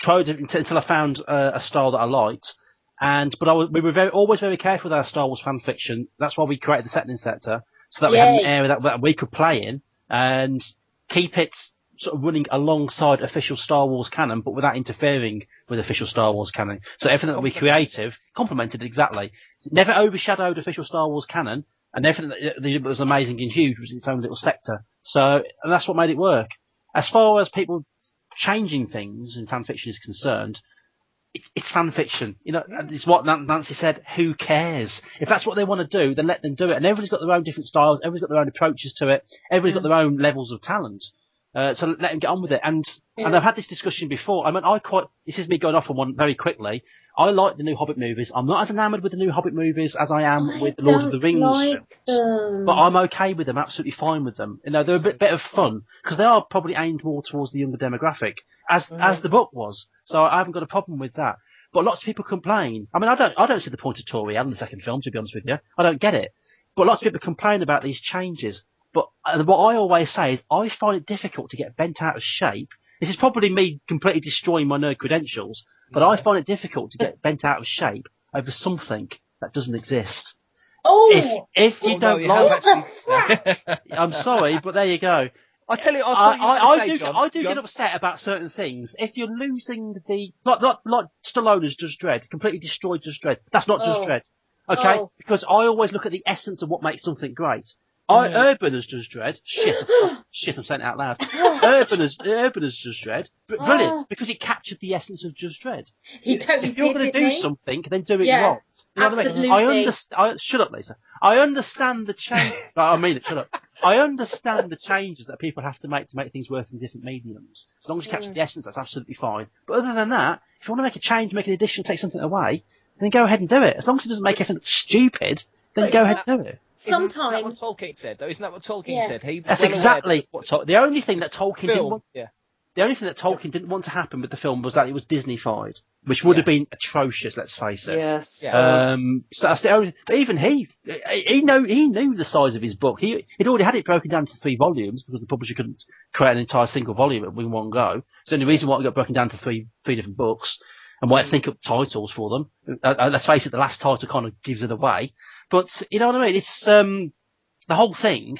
Tried it until I found a style that I liked. We were always very careful with our Star Wars fan fiction. That's why we created the setting sector, so that we had an area that we could play in and keep it sort of running alongside official Star Wars canon, but without interfering with official Star Wars canon. So everything that we creative complemented exactly. It never overshadowed official Star Wars canon, and everything that was amazing and huge was its own little sector. And that's what made it work. As far as people changing things in fan fiction is concerned, it's fan fiction. It's what Nancy said, who cares? If that's what they want to do, then let them do it. And everybody's got their own different styles, everybody's got their own approaches to it, everybody's got their own levels of talent. So let them get on with it. And I've had this discussion before. This is me going off on one very quickly. I like the new Hobbit movies. I'm not as enamoured with the new Hobbit movies as I am with the Lord of the Rings films. But I'm okay with them, absolutely fine with them. They're a bit of fun, because they are probably aimed more towards the younger demographic, as the book was. So I haven't got a problem with that. But lots of people complain. I mean, I don't see the point of Toriel in the second film, to be honest with you. I don't get it. But lots of people complain about these changes. But what I always say is, I find it difficult to get bent out of shape. This is probably me completely destroying my nerd credentials, but I find it difficult to get bent out of shape over something that doesn't exist. Oh! If you don't like it, I'm sorry, but there you go. I tell you, I do get upset about certain things. If you're losing like Stallone Judge Dredd, completely destroyed Judge Dredd. That's not Judge Dredd, okay? Because I always look at the essence of what makes something great. Urban as Judge Dredd. Shit, I'm saying it out loud. Urban as Judge Dredd. Brilliant, because he captured the essence of Judge Dredd. He totally If you're going to do something, then do it wrong. You know absolutely. what I mean? Shut up, Lisa. I understand the change. I mean it. Shut up. I understand the changes that people have to make things work in different mediums. As long as you capture the essence, that's absolutely fine. But other than that, if you want to make a change, make an addition, take something away, then go ahead and do it. As long as it doesn't make everything stupid, then go ahead and do it. Sometimes. Isn't that what Tolkien said, though? Isn't that what Tolkien said? That's exactly what the only thing that Tolkien didn't want. Yeah. The only thing that Tolkien didn't want to happen with the film was that it was Disneyfied, which would have been atrocious. Let's face it. Yes. Yeah. So that's the only. But even he knew the size of his book. He'd already had it broken down to 3 volumes because the publisher couldn't create an entire single volume in one go. So the only reason why it got broken down to three different books, and why I think up titles for them. Let's face it, the last title kind of gives it away. But you know what I mean? It's the whole thing.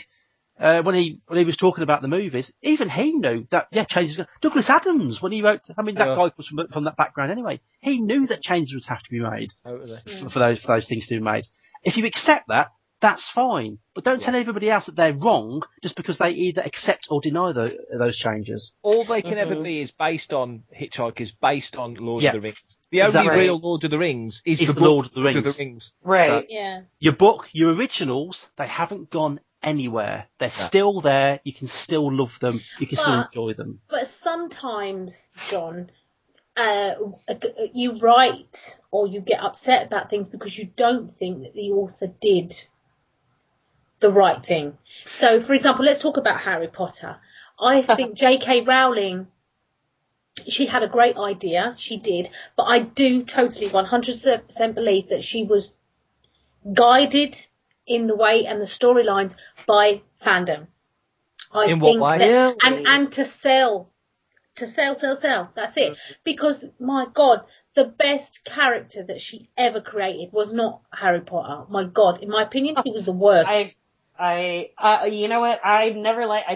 When he was talking about the movies, even he knew that changes. Douglas Adams, when he wrote, that guy was from that background anyway. He knew that changes would have to be made for those things to be made. If you accept that, that's fine. But don't tell everybody else that they're wrong just because they either accept or deny those changes. All they can ever be is based on Hitchhikers, based on Lord of the Rings. The only real Lord of the Rings is the Lord of the Rings. Right. So, your book, your originals, they haven't gone anywhere. They're still there. You can still love them. You can still enjoy them. But sometimes, John, you write or you get upset about things because you don't think that the author did the right thing. So, for example, let's talk about Harry Potter. I think J.K. Rowling, she had a great idea. She did. But I do totally 100% believe that she was guided in the way and the storylines by fandom. In what way? And to sell. That's it. Because, my God, the best character that she ever created was not Harry Potter. My God, in my opinion, he was the worst. You know what? I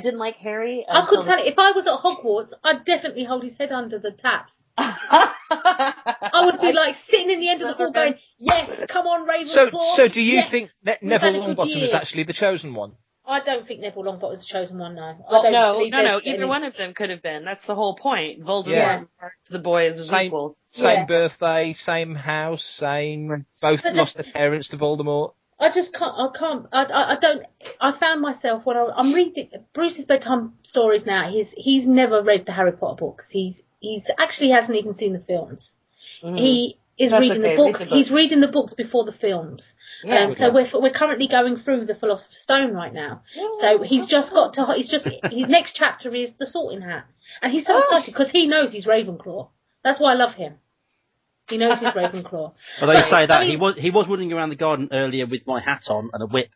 didn't like Harry. I could tell you, if I was at Hogwarts, I'd definitely hold his head under the taps. I would be like sitting in the end of the hall going, yes, come on, Ravenclaw. So do you think Neville Longbottom is actually the chosen one? I don't think Neville Longbottom was the chosen one, no. No. Either one of them could have been. That's the whole point. Voldemort to the boys as equals. Same birthday, same house, both lost their parents to Voldemort. I just can't. I found myself when I'm reading Bruce's bedtime stories now. He's never read the Harry Potter books. He's actually hasn't even seen the films. He is reading the books. He's reading the books before the films. So we're currently going through the Philosopher's Stone right now. So he's just his next chapter is the Sorting Hat, and he's so excited because he knows he's Ravenclaw. That's why I love him. He knows he's Ravenclaw. Although you say that, he was running around the garden earlier with my hat on and a whip,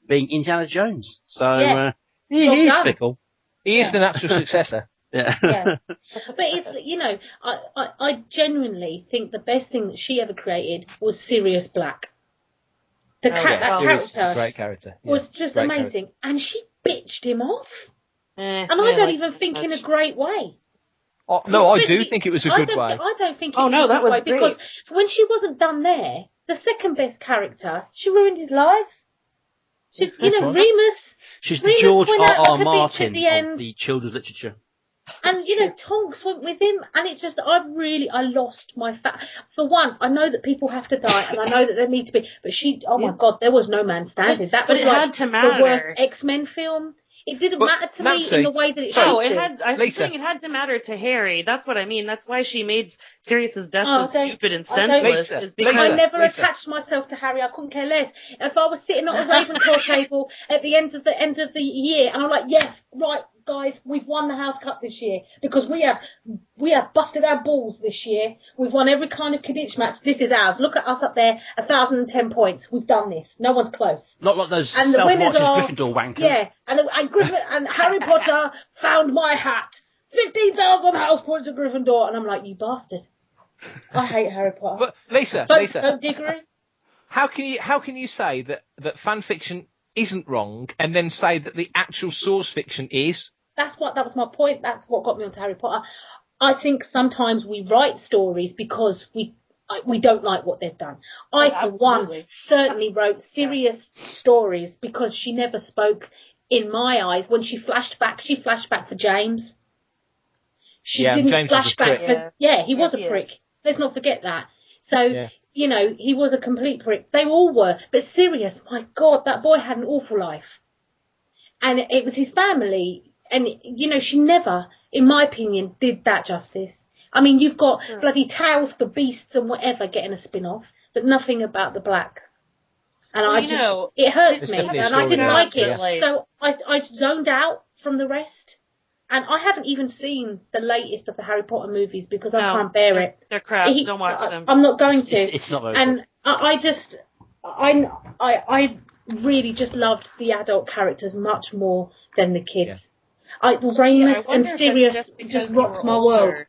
being Indiana Jones. So he's fickle. He is the natural successor. Yeah. But it's, I genuinely think the best thing that she ever created was Sirius Black. That character, great character, was just amazing, and she bitched him off. And I don't even think in a great way. Oh, no, I do think it was a good way. I don't think it was a good way, because when she wasn't done there, the second best character, she ruined his life. Remus. She's the George R.R. Martin of the children's literature. And, Tonks went with him, and it just, I lost my for once, I know that people have to die, and I know that there need to be, but my God, there was no man standing. That was had to matter. The worst X-Men film. It didn't matter to me in the way that it should. I'm saying it had to matter to Harry. That's what I mean. That's why she made Sirius's death so stupid and senseless. I never attached myself to Harry. I couldn't care less. If I was sitting at a Ravenclaw table at the end of the year, and I'm like, yes, right, guys, we've won the House Cup this year because we have busted our balls this year. We've won every kind of Quidditch match. This is ours. Look at us up there, 1,010 points. We've done this. No one's close. Not like those self-righteous Gryffindor wankers. Yeah, and Harry Potter found my hat. 15,000 house points of Gryffindor, and I'm like, you bastard. I hate Harry Potter. But Lisa, don't disagree. How can you say that fan fiction isn't wrong, and then say that the actual source fiction is? That was my point. That's what got me onto Harry Potter. I think sometimes we write stories because we don't like what they've done. I, for one, certainly wrote serious stories because she never spoke, in my eyes, when she flashed back for James. She didn't James flash back for... Yeah, he was a prick. Is. Let's not forget that. So, you know, he was a complete prick. They all were. But Sirius, my God, that boy had an awful life. And it was his family. And, you know, she never, in my opinion, did that justice. I mean, you've got bloody Tales for Beasts and whatever getting a spin-off, but nothing about the Blacks. And it hurts me, and I didn't like it. Yeah. So I zoned out from the rest. And I haven't even seen the latest of the Harry Potter movies because I can't bear it. They're crap. Don't watch them. I'm not going to. It's not very good. I really just loved the adult characters much more than the kids. Remus and Sirius just rocked my world.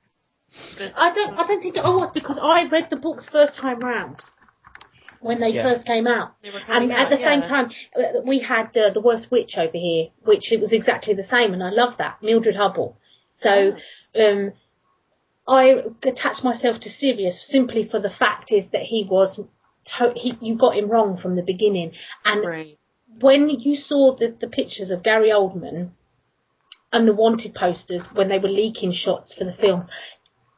I don't think it was because I read the books first time round when they first came out. And at the same time, we had The Worst Witch over here, which it was exactly the same, and I love that, Mildred Hubble. So I attached myself to Sirius simply for the fact is that he was, you got him wrong from the beginning. And when you saw the pictures of Gary Oldman and the Wanted posters when they were leaking shots for the films,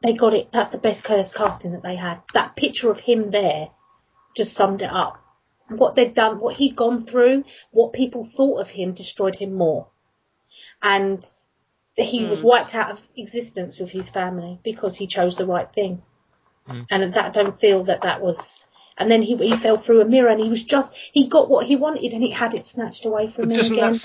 they got it. That's the best casting that they had. That picture of him there just summed it up. What they'd done, what he'd gone through, what people thought of him destroyed him more. And he was wiped out of existence with his family because he chose the right thing. And I don't feel that was... And then he fell through a mirror and he got what he wanted and he had it snatched away from him again.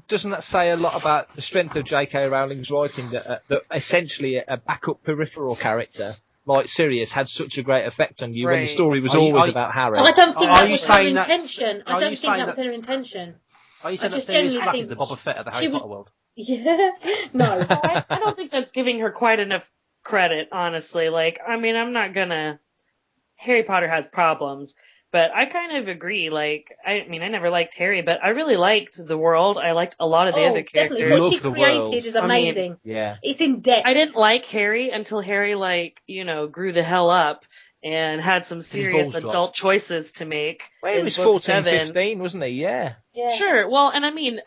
Doesn't that say a lot about the strength of J.K. Rowling's writing that essentially a backup peripheral character like Sirius had such a great effect on you when the story was always about Harry? I don't think that was her intention. I don't think that was her intention. Are you saying that Sirius Black is the Boba Fett of the Harry Potter world? Yeah. No. I don't think that's giving her quite enough credit, honestly. Like, I mean, I'm not gonna... Harry Potter has problems, but I kind of agree. Like, I mean, I never liked Harry, but I really liked the world. I liked a lot of the other characters. Definitely. What she created is amazing. I mean, it's in depth. I didn't like Harry until Harry, grew the hell up and had some serious adult choices to make. Well, he was 14, 15, wasn't he? Yeah. Sure. Well, and I mean,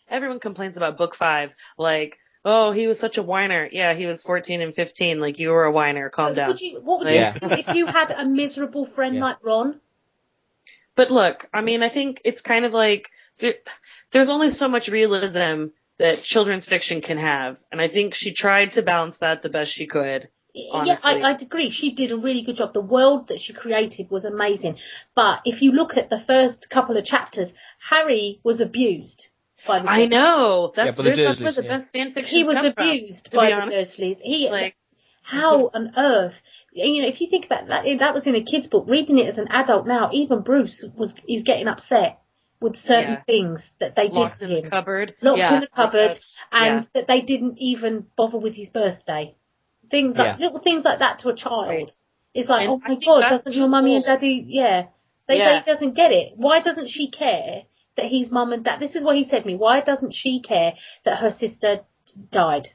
everyone complains about book 5, like, oh, he was such a whiner. Yeah, he was 14 and 15. Like, you were a whiner. Calm down. What would you do if you had a miserable friend like Ron? But look, I mean, I think it's kind of like there's only so much realism that children's fiction can have. And I think she tried to balance that the best she could. Honestly. Yeah, I'd agree. She did a really good job. The world that she created was amazing. But if you look at the first couple of chapters, Harry was abused. I know. That's where the best fan fiction He was abused by the Dursleys. How on earth? You know, if you think about that was in a kid's book. Reading it as an adult now, even Bruce is getting upset with certain things that they did to him. Locked in the cupboard. Locked in the cupboard, and that they didn't even bother with his birthday. Things like little things like that to a child. Right. It's like, oh my God, doesn't your mummy and daddy? They doesn't get it. Why doesn't she care that he's mum and dad? This is what he said to me. Why doesn't she care that her sister died?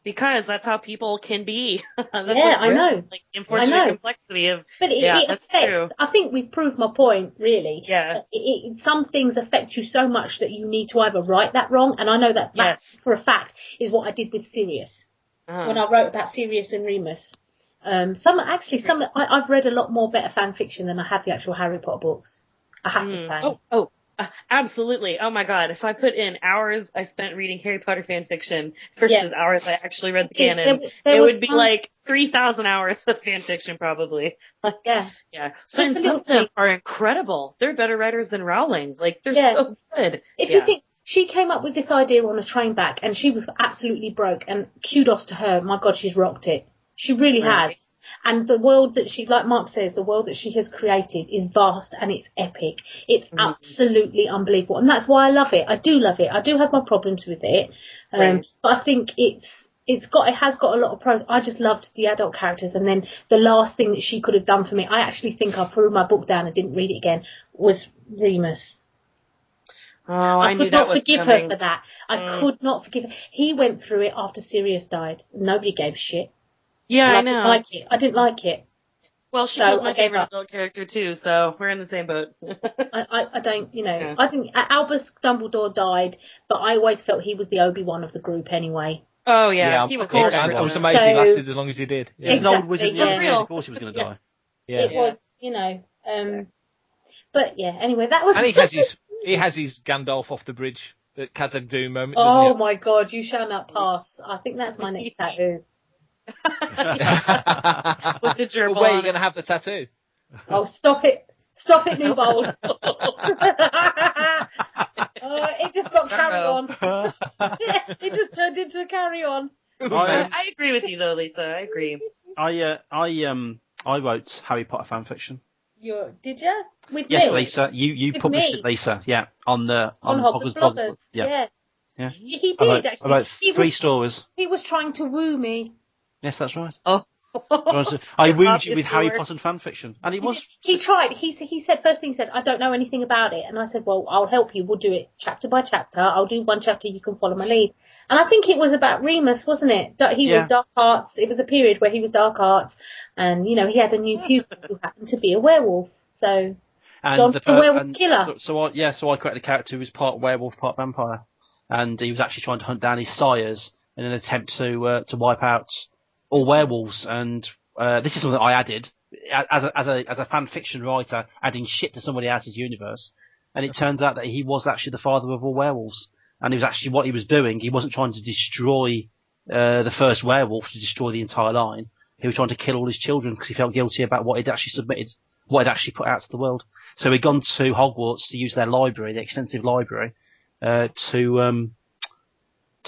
Because that's how people can be. I know. Like, unfortunate complexity of. But it affects. True. I think we've proved my point, really. Yeah. Some things affect you so much that you need to either right that wrong, and I know that for a fact is what I did with Sirius when I wrote about Sirius and Remus. I've read a lot more better fan fiction than I have the actual Harry Potter books. I have to say. Absolutely. Oh my God. If I put in hours I spent reading Harry Potter fan fiction versus hours I actually read the canon, it would be like 3,000 hours of fan fiction probably. Yeah. Some of them are incredible. They're better writers than Rowling. Like, they're so good. If you think she came up with this idea on a train back and she was absolutely broke, and kudos to her. My God, she's rocked it. She really has. And the world that she, like Mark says, the world that she has created is vast and it's epic. It's absolutely unbelievable. And that's why I love it. I do love it. I do have my problems with it. But I think it has got a lot of pros. I just loved the adult characters. And then the last thing that she could have done for me, I actually think I threw my book down and didn't read it again, was Remus. Oh, I could not forgive her for that. I could not forgive her. He went through it after Sirius died. Nobody gave a shit. Yeah, I know. I didn't like it. Well, she So killed my I gave favorite up. adult character too, so we're in the same boat. I don't, Yeah. I think Albus Dumbledore died, but I always felt he was the Obi-Wan of the group anyway. Oh yeah, he was. Of course, the I was best. amazed he So- lasted as long as he did. He's an old wizard. Exactly, Yeah, of course he was going to die. Yeah. It was, but yeah, anyway, that was... And he has his Gandalf off the bridge at Khazad Dûm moment. Oh Doesn't my God, you shall not pass. I think that's my next tattoo. he? With the gerbil Well, where are you on going to it. have the tattoo? Oh, stop it, Newbold. It just got carry on. It just turned into a carry on. I agree with you though, Lisa. I agree. I wrote Harry Potter fan fiction. Did you? With Yes, me? Lisa. You With published me? it, Lisa. Yeah, on Hogwarts Blog. Bloggers. Yeah. He I did wrote, actually. I wrote He three was, stories. he was trying to woo me. Yes, that's right. Oh. I wooed you Obvious with Harry word. Potter fan fiction, and it was. He tried. He said first thing he said, I don't know anything about it, and I said, well, I'll help you. We'll do it chapter by chapter. I'll do one chapter. You can follow my lead. And I think it was about Remus, wasn't it? He was dark arts. It was a period where he was dark arts, and he had a new pupil who happened to be a werewolf. So John was a werewolf killer. So I created a character who was part werewolf, part vampire, and he was actually trying to hunt down his sires in an attempt to wipe out all werewolves. And this is something that I added as a fan fiction writer, adding shit to somebody else's universe. And it turns out that he was actually the father of all werewolves, and he was actually what he was doing. He wasn't trying to destroy the first werewolf to destroy the entire line. He was trying to kill all his children because he felt guilty about what he'd actually submitted, what he'd actually put out to the world. So he'd gone to Hogwarts to use their library, the extensive library, to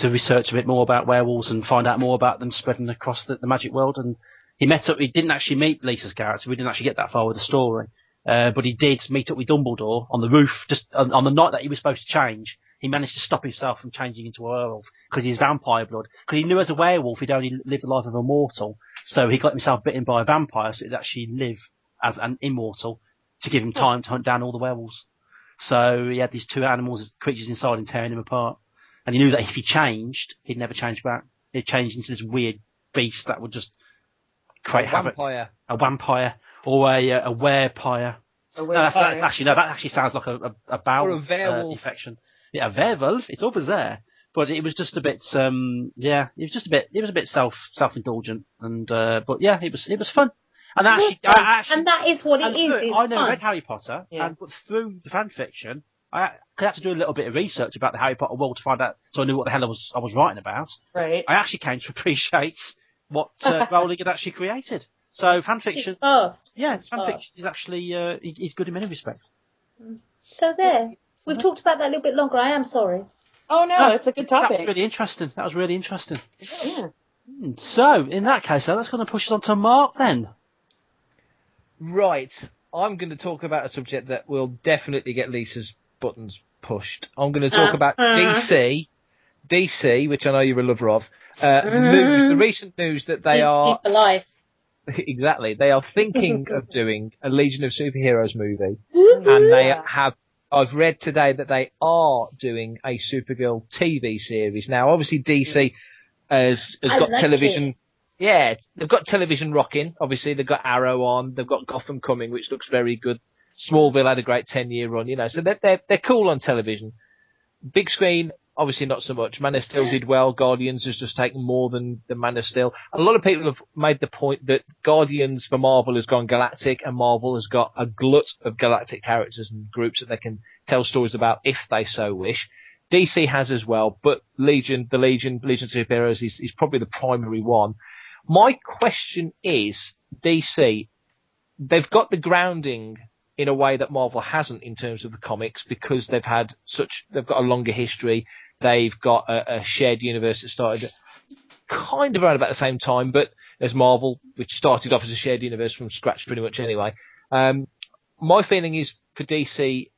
research a bit more about werewolves and find out more about them spreading across the magic world. And he didn't actually meet Lisa's character. We didn't actually get that far with the story. But he did meet up with Dumbledore on the roof, just on the night that he was supposed to change. He managed to stop himself from changing into a werewolf because he's vampire blood. Because he knew as a werewolf he'd only lived the life of a mortal. So he got himself bitten by a vampire so he'd actually live as an immortal to give him time to hunt down all the werewolves. So he had these two creatures inside him tearing him apart. And he knew that if he changed, he'd never change back. He'd change into this weird beast that would just create havoc. A vampire. Or a werepire. That actually sounds like a bowel infection. Yeah, a werewolf. It's over there. But it was just a bit, it was a bit self-indulgent. And, but yeah, it was fun. And that is what it is. I never read Harry Potter, but through the fan fiction, I had to do a little bit of research about the Harry Potter world to find out, so I knew what the hell I was writing about. Right. I actually came to appreciate what Rowling had actually created. So fan fiction, fan fiction is actually is good in many respects. So there, we've talked about that a little bit longer. I am sorry. Oh no, it's a good topic. That was really interesting. Yeah. So in that case, that's going to push us on to Mark then. Right, I'm going to talk about a subject that will definitely get Lisa's buttons pushed. I'm going to talk about DC, which I know you're a lover of. The recent news that they are for life. Exactly, they are thinking of doing a Legion of Superheroes movie, and they have. I've read today that they are doing a Supergirl TV series. Now, obviously, DC has got television. Yeah, they've got television rocking. Obviously, they've got Arrow on. They've got Gotham coming, which looks very good. Smallville had a great 10-year run, so they're cool on television. Big screen, obviously not so much. Man of Steel did well. Guardians has just taken more than the Man of Steel. A lot of people have made the point that Guardians for Marvel has gone galactic, and Marvel has got a glut of galactic characters and groups that they can tell stories about if they so wish. DC has as well, but Legion of Superheroes is probably the primary one. My question is, DC, they've got the grounding in a way that Marvel hasn't in terms of the comics because they've got a longer history. They've got a shared universe that started kind of around about the same time, but as Marvel, which started off as a shared universe from scratch pretty much anyway. My feeling is for DC,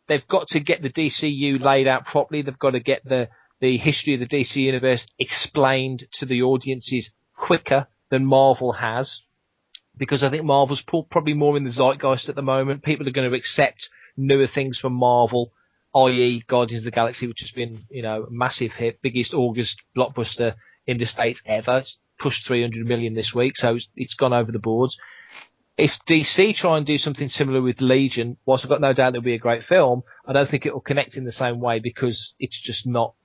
they've got to get the DCU laid out properly. They've got to get the history of the DC universe explained to the audiences quicker than Marvel has, because I think Marvel's probably more in the zeitgeist at the moment. People are going to accept newer things from Marvel, i.e. Guardians of the Galaxy, which has been, a massive hit, biggest August blockbuster in the States ever. It's pushed 300 million this week, so it's gone over the boards. if DC try and do something similar with Legion, whilst I've got no doubt it'll be a great film, I don't think it will connect in the same way because it's just not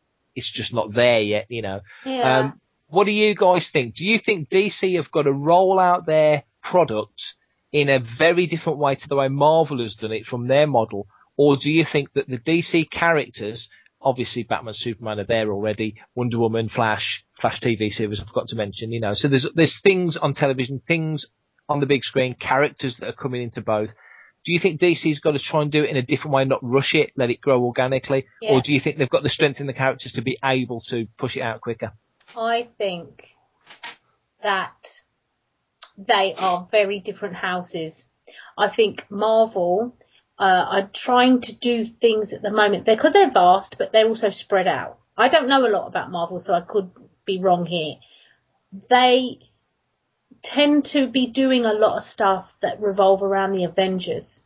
there yet, you know. Yeah. What do you guys think? Do you think DC have got to roll out their product in a very different way to the way Marvel has done it from their model? Or do you think that the DC characters, obviously Batman, Superman are there already, Wonder Woman, Flash TV series I forgot to mention, you know. So there's things on television, things on the big screen, characters that are coming into both. Do you think DC's got to try and do it in a different way, not rush it, let it grow organically? Yeah. Or do you think they've got the strength in the characters to be able to push it out quicker? I think that they are very different houses. I think Marvel are trying to do things at the moment because they're vast, but they're also spread out. I don't know a lot about Marvel, so I could be wrong here. They tend to be doing a lot of stuff that revolve around the Avengers.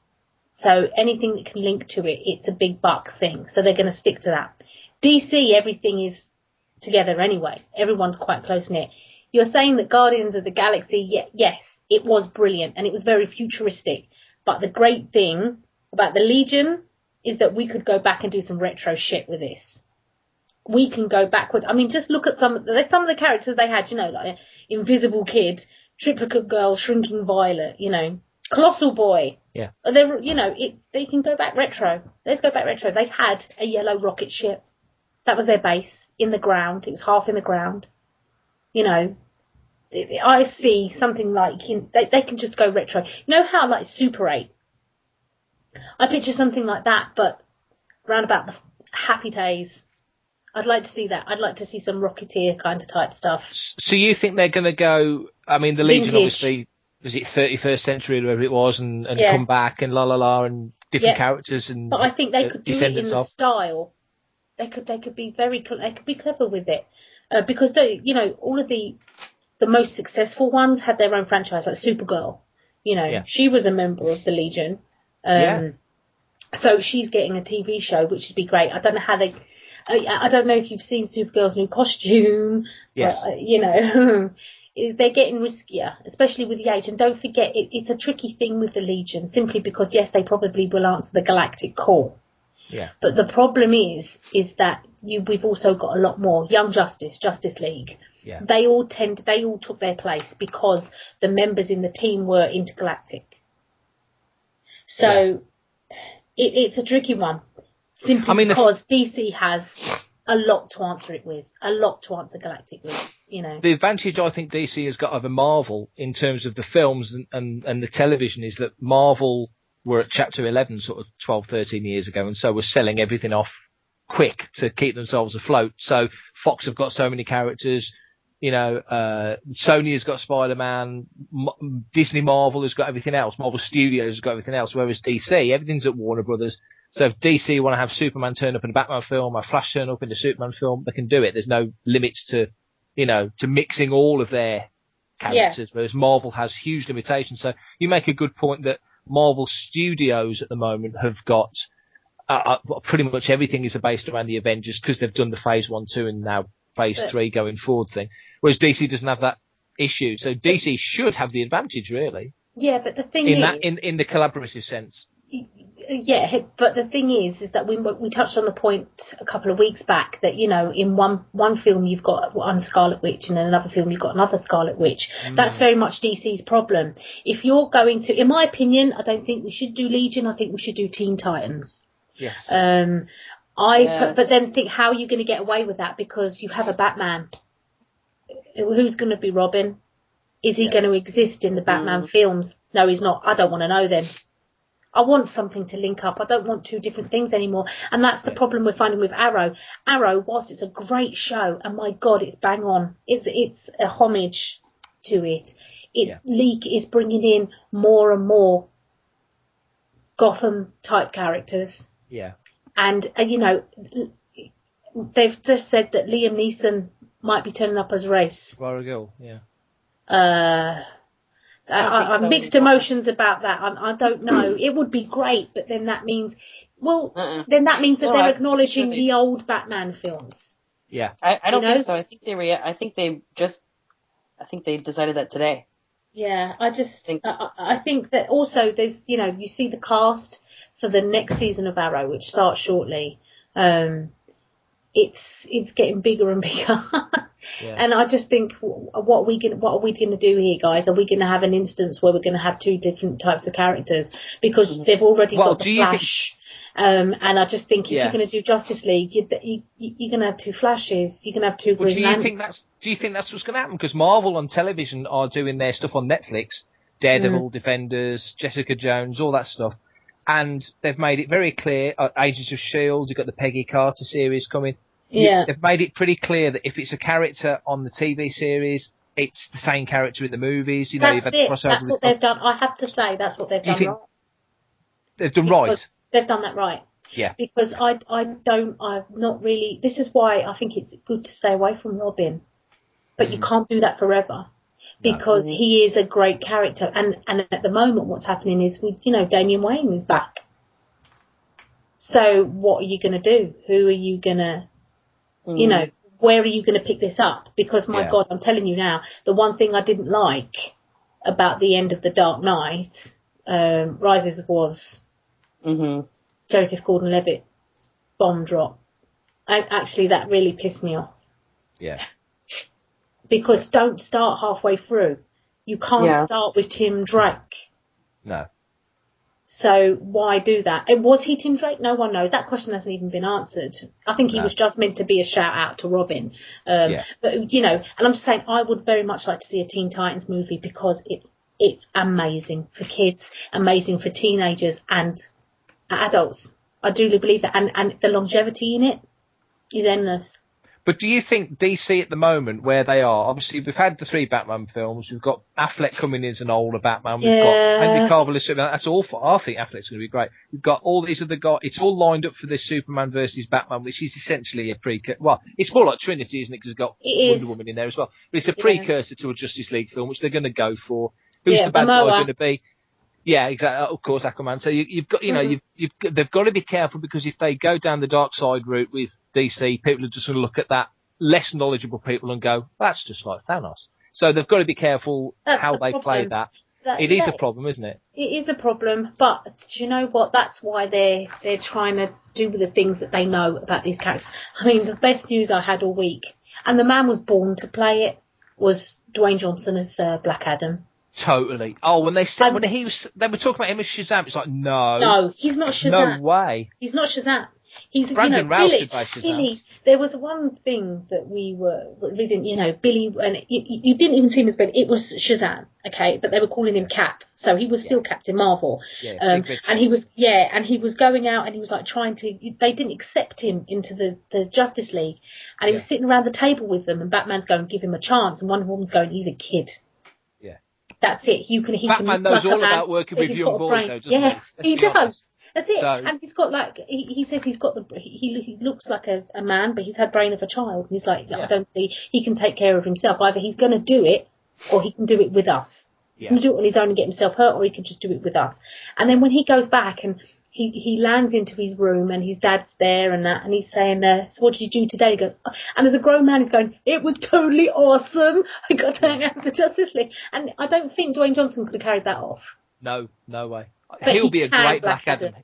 So anything that can link to it, it's a big buck thing. So they're going to stick to that. DC, everything is together anyway. Everyone's quite close-knit. You're saying that Guardians of the Galaxy, yes, it was brilliant and it was very futuristic. But the great thing about the Legion is that we could go back and do some retro shit with this. We can go backwards. I mean, just look at some of the characters they had, you know, like Invisible Kid, Triplicate Girl, Shrinking Violet, you know, Colossal Boy. Yeah. They're, you know, they can go back retro. Let's go back retro. They had a yellow rocket ship. That was their base in the ground. It was half in the ground. You know, I see something like, they can just go retro. You know how, like, Super 8? I picture something like that, but round about the Happy Days. I'd like to see that. I'd like to see some Rocketeer kind of type stuff. So you think they're going to go, I mean, the Legion Vintage. obviously, was it 31st century or whatever it was, and Yeah. come back and and different Yeah. characters and But I think they could do it in descendants the of. style. They could be they could be clever with it, because you know, all of the most successful ones had their own franchise, like Supergirl. You know, Yeah. she was a member of the Legion. Yeah. So she's getting a TV show, which would be great. I don't know how they. I don't know if you've seen Supergirl's new costume. Yes. But, you know, they're getting riskier, especially with the age. And don't forget, it's a tricky thing with the Legion, simply because, yes, they probably will answer the galactic call. Yeah. But the problem is that we've also got a lot more Young Justice League. Yeah. They all took their place because the members in the team were intergalactic. So it's a tricky one. Simply because DC has a lot to answer it with, a lot to answer Galactic with, you know. The advantage I think DC has got over Marvel in terms of the films and the television is that Marvel were at Chapter 11 sort of 12, 13 years ago, and so were selling everything off quick to keep themselves afloat. So Fox have got so many characters, you know, Sony has got Spider-Man, Disney Marvel has got everything else, Marvel Studios has got everything else, whereas DC, everything's at Warner Brothers. So if DC want to have Superman turn up in a Batman film, or Flash turn up in a Superman film, they can do it. There's no limits to, you know, to mixing all of their characters, whereas Marvel has huge limitations. So you make a good point that Marvel Studios at the moment have got pretty much everything is based around the Avengers because they've done the Phase 1, 2 and now Phase 3 going forward thing. Whereas DC doesn't have that issue. So DC should have the advantage, really. Yeah, but the thing in the collaborative sense. Yeah, but the thing is that we touched on the point a couple of weeks back that, you know, in one film you've got one Scarlet Witch and in another film you've got another Scarlet Witch. That's very much DC's problem. If you're going to, in my opinion, I don't think we should do Legion. I think we should do Teen Titans. Yes. But then think, how are you going to get away with that? Because you have a Batman. Who's going to be Robin? Is he going to exist in the Batman films? No, he's not. I don't want to know then. I want something to link up. I don't want two different things anymore. And that's the problem we're finding with Arrow. Arrow, whilst it's a great show, and my God, it's bang on. It's a homage to it. Leak is bringing in more and more Gotham type characters. Yeah. And, you know, they've just said that Liam Neeson might be turning up as Race. Warrigal, yeah. I'm mixed emotions about that. I don't know. It would be great, but then that means, that they're acknowledging the old Batman films. Yeah. I don't think so. I think they decided that today. Yeah, I think that also there's, you see the cast for the next season of Arrow, which starts shortly. It's getting bigger and bigger. Yeah. And I just think, what are we going to do here, guys? Are we going to have an instance where we're going to have two different types of characters? Because they've already got the Flash. And I just think if you're going to do Justice League, you're going to have two Flashes. You're going to have two Green Lanterns. Do you think that's what's going to happen? Because Marvel on television are doing their stuff on Netflix, Daredevil, Defenders, Jessica Jones, all that stuff. And they've made it very clear, Agents of S.H.I.E.L.D., you've got the Peggy Carter series coming. Yeah. They've made it pretty clear that if it's a character on the TV series, it's the same character in the movies. You've had the crossover. That's what they've done. I have to say, that's what they've done right. They've done right? They've done that right. Yeah. Because I'm not really, this is why I think it's good to stay away from Robin. But you can't do that forever. Because he is a great character. And at the moment, what's happening is, Damian Wayne is back. So what are you going to do? Who are you going to, where are you going to pick this up? Because, my God, I'm telling you now, the one thing I didn't like about the end of The Dark Knight Rises was Joseph Gordon-Levitt's bomb drop. Actually, that really pissed me off. Yeah. Because don't start halfway through. You can't start with Tim Drake. No. So why do that? And was he Tim Drake? No one knows. That question hasn't even been answered. I think he was just meant to be a shout out to Robin. But, and I'm just saying I would very much like to see a Teen Titans movie because it's amazing for kids, amazing for teenagers and adults. I do believe that. And the longevity in it is endless. But do you think DC at the moment, where they are, obviously we've had the 3 Batman films, we've got Affleck coming in as an older Batman, we've got Henry Cavill as Superman, that's awful. I think Affleck's going to be great. We've got all these other guys, it's all lined up for this Superman versus Batman, which is essentially a precursor, well, it's more like Trinity, isn't it, because it's got Wonder Woman in there as well. But it's a precursor to a Justice League film, which they're going to go for. Who's the bad guy going to be? Yeah, exactly. Of course, Aquaman. So you've got, they've got to be careful because if they go down the dark side route with DC, people are just going to look at that, less knowledgeable people, and go, that's just like Thanos. So they've got to be careful how they play that. It is a problem, isn't it? It is a problem, but do you know what? That's why they're trying to do the things that they know about these characters. I mean, the best news I had all week, and the man was born to play it, was Dwayne Johnson as Black Adam. Totally. Oh, when they said they were talking about him as Shazam, it's like no, he's not Shazam. No way. He's not Shazam. He's Brandon Routh should play Shazam. Billy. There was one thing that we were reading. Billy, and you didn't even see him as Billy. It was Shazam, okay, but they were calling him Cap, so he was still Captain Marvel. And he was going out and he was like trying to. They didn't accept him into the Justice League, and he was sitting around the table with them, and Batman's going, give him a chance, and Wonder Woman's going, he's a kid. That's it. Batman knows all about working with young boys, though, doesn't he? He does. That's it. And he's got he says he's got he looks like a man, but he's had brain of a child. He's like, I don't see, he can take care of himself. Either he's going to do it, or he can do it with us. He can do it on his own and get himself hurt, or he can just do it with us. And then when he goes back and he lands into his room and his dad's there and that, and he's saying, so what did you do today? He goes, and there's a grown man who's going, it was totally awesome. I got to hang out with the Justice League. And I don't think Dwayne Johnson could have carried that off. No way. But he'll be a great Black Adam.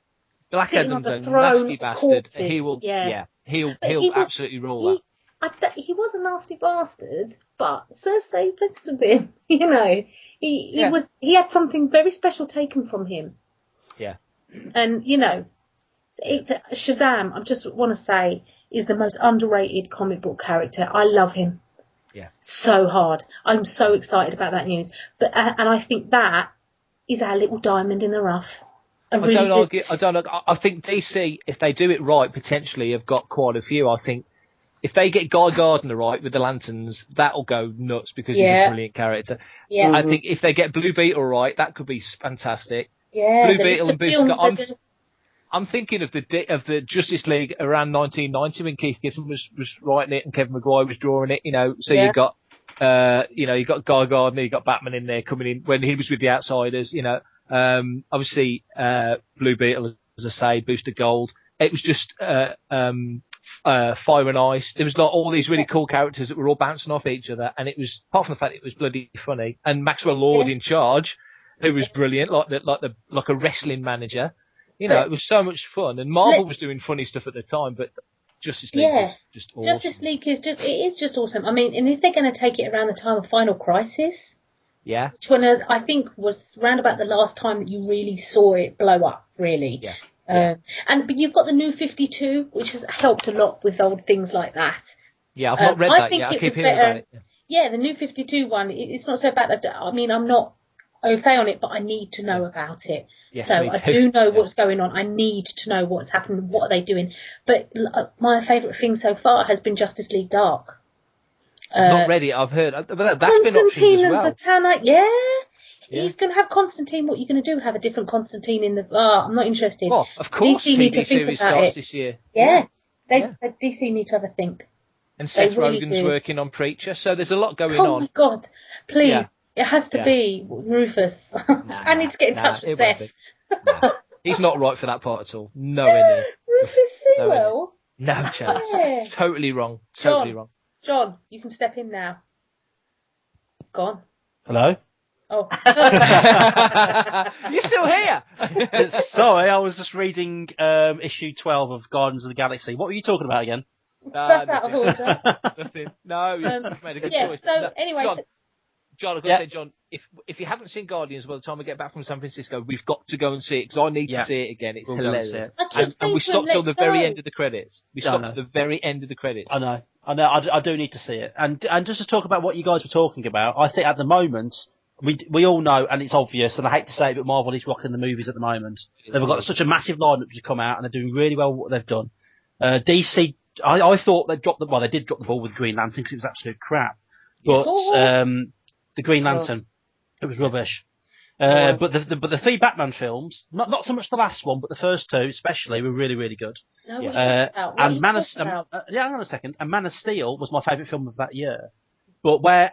Black Adam's a nasty bastard. He will, he'll absolutely roll that. He was a nasty bastard, but Cersei fixed him. He had something very special taken from him. Yeah. And, Shazam, I just want to say, is the most underrated comic book character. I love him. Yeah. So hard. I'm so excited about that news. And I think that is our little diamond in the rough. I don't argue. I think DC, if they do it right, potentially have got quite a few. I think if they get Guy Gardner right with the Lanterns, that'll go nuts because he's a brilliant character. Yeah. I think if they get Blue Beetle right, that could be fantastic. Yeah, Blue Beetle and Booster. I'm thinking of the Justice League around 1990 when Keith Giffen was writing it and Kevin Maguire was drawing it. So you got you got Guy Gardner, you got Batman in there coming in when he was with the Outsiders. Obviously Blue Beetle, as I say, Booster Gold. It was just Fire and Ice. There was like all these really cool characters that were all bouncing off each other, and it was, apart from the fact it was bloody funny, and Maxwell Lord in charge, who was brilliant, like a wrestling manager. You know, it was so much fun, and Marvel was doing funny stuff at the time, but Justice League was just awesome. Justice League is just awesome. I mean, and if they're going to take it around the time of Final Crisis, which one I think was round about the last time that you really saw it blow up, really. But you've got the New 52, which has helped a lot with old things like that. Yeah, I've not read that yet. I keep hearing about it. Yeah, the New 52 one, it's not so bad. I mean, I'm not au fait on it, but I need to know about it. Yes, so I do know what's going on. I need to know what's happening. What are they doing? But my favourite thing so far has been Justice League Dark. Not ready. I've heard. But that's been Constantine options as well. and Zatanna. You can have Constantine. What you're going to do? Have a different Constantine in the? I'm not interested. Well, of course, DC need to TV think series about starts it. this year. DC need to have a think. And Seth really Rogen's working on Preacher, so there's a lot going on. Oh my God! Please. Yeah. It has to be Rufus. I need to get in touch with Seth. He's not right for that part at all. No way. Rufus Sewell? No chance. Yeah. Totally wrong. Totally wrong. John, you can step in now. It's gone. Hello? Oh. You're still here. Sorry, I was just reading issue 12 of Guardians of the Galaxy. What were you talking about again? That's out of order. Nothing. No, you've made a good choice. So anyway... John, I've got to say, John, if you haven't seen Guardians by the time we get back from San Francisco, we've got to go and see it, because I need to see it again. It's hilarious. And we stopped till the very end of the credits. We stopped to the very end of the credits. I know. I do need to see it. And just to talk about what you guys were talking about, I think at the moment, we all know, and it's obvious, and I hate to say it, but Marvel is rocking the movies at the moment. They've got such a massive lineup to come out, and they're doing really well what they've done. DC, I thought they dropped they did drop the ball with Green Lantern, because it was absolute crap. But the Green Lantern, it was rubbish. But the three Batman films, not so much the last one, but the first two especially, were really, really good. No, and Man of hang on a second. And Man of Steel was my favourite film of that year. But where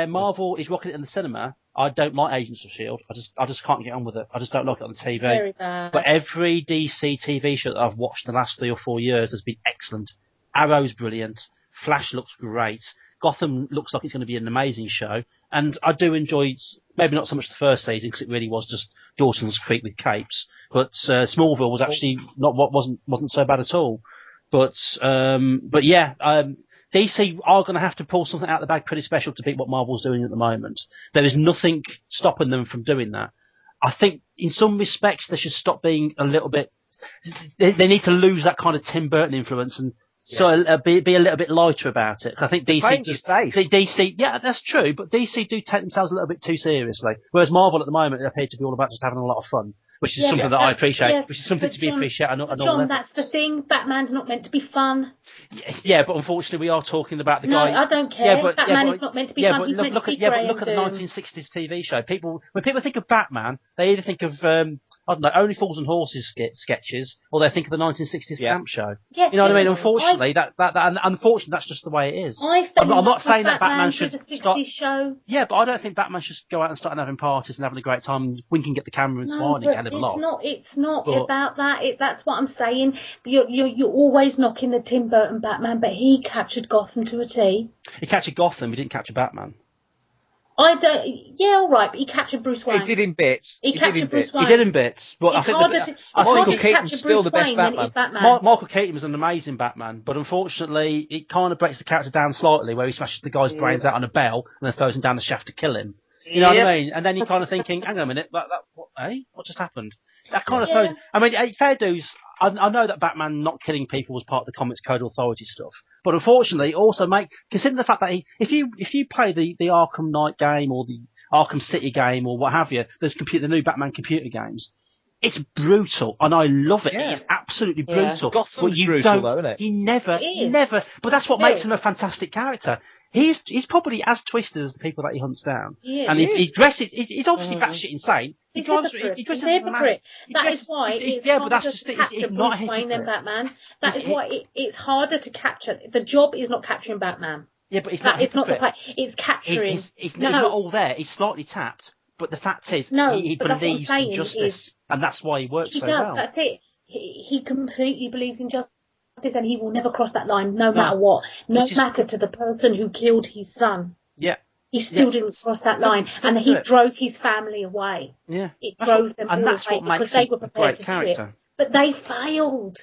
Marvel is rocking it in the cinema, I don't like Agents of S.H.I.E.L.D. I just can't get on with it. I just don't like it on the TV. Very bad. But every DC TV show that I've watched in the last 3 or 4 years has been excellent. Arrow's brilliant. Flash looks great. Gotham looks like it's going to be an amazing show, and I do enjoy, maybe not so much the first season, because it really was just Dawson's Creek with capes, but Smallville was actually wasn't so bad at all. But yeah, DC are going to have to pull something out of the bag pretty special to beat what Marvel's doing at the moment. There is nothing stopping them from doing that. I think in some respects they should stop being a little bit. They need to lose that kind of Tim Burton influence and. So be a little bit lighter about it. I think DC, yeah, that's true, but DC do take themselves a little bit too seriously. Whereas Marvel at the moment appear to be all about just having a lot of fun, which is something that I appreciate, which is something to be appreciated. John, that's the thing. Batman's not meant to be fun. Yeah, but unfortunately we are talking about the guy. No, I don't care. Batman is not meant to be fun. He's meant to be grey look at the 1960s TV show. When people think of Batman, they either think of I don't know, Only Fools and Horses sketches, or they think of the 1960s camp show. Yeah, you know what I mean? Unfortunately, unfortunately, that's just the way it is. I'm not saying that Batman should start. Show. Yeah, but I don't think Batman should go out and start having parties and having a great time and winking at the camera and smiling a hell of a lot. It's not about that. That's what I'm saying. You're always knocking the Tim Burton Batman, but he captured Gotham to a T. He captured Gotham. He didn't capture Batman. I don't. Yeah, all right, but he captured Bruce Wayne. He did in bits. He captured Bruce Wayne. He did in bits, but it's harder to capture Bruce Wayne than it is Batman. Michael Keaton was an amazing Batman, but unfortunately, it kind of breaks the character down slightly, where he smashes the guy's brains out on a bell and then throws him down the shaft to kill him. You know what I mean? And then you're kind of thinking, hang on a minute, what just happened? That kind of throws. I mean, fair dues. I know that Batman not killing people was part of the Comics Code Authority stuff, but unfortunately, also consider the fact that if you play the Arkham Knight game or the Arkham City game or what have you, the new Batman computer games, it's brutal, and I love it. Yeah. It's absolutely brutal. Gotham's brutal, though, isn't it? He never. But that's what makes him a fantastic character. He's probably as twisted as the people that he hunts down. Yeah, and he dresses. He's obviously batshit insane. He dresses as a man. That is why it's harder to capture Bruce Wayne than Batman. That is why it's harder to capture. The job is not capturing Batman. Yeah, but it's not it's capturing. He's not all there. He's slightly tapped. But the fact is, he believes in justice, and that's why he works so well. That's it. He completely believes in justice. and he will never cross that line, no matter what. No matter to the person who killed his son. Yeah. He still didn't cross that line, and he drove his family away. Yeah. It drove them all away because they were prepared to do it. But they failed.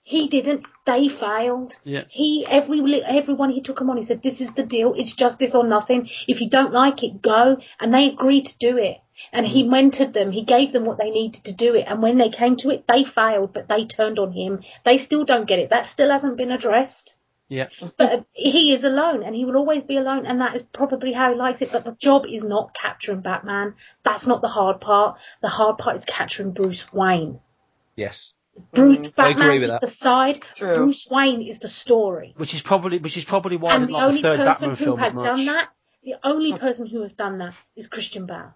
He didn't. They failed. Yeah. Everyone he took them on, he said, this is the deal. It's justice or nothing. If you don't like it, go. And they agreed to do it. And he mentored them. He gave them what they needed to do it. And when they came to it, they failed, but they turned on him. They still don't get it. That still hasn't been addressed. Yeah. But he is alone, and he will always be alone, and that is probably how he likes it. But the job is not capturing Batman. That's not the hard part. The hard part is capturing Bruce Wayne. Yes. Batman is the side. True. Bruce Wayne is the story. Which is probably why And I the didn't like only the third person Batman who film has as much. done that, the only person who has done that is Christian Bale.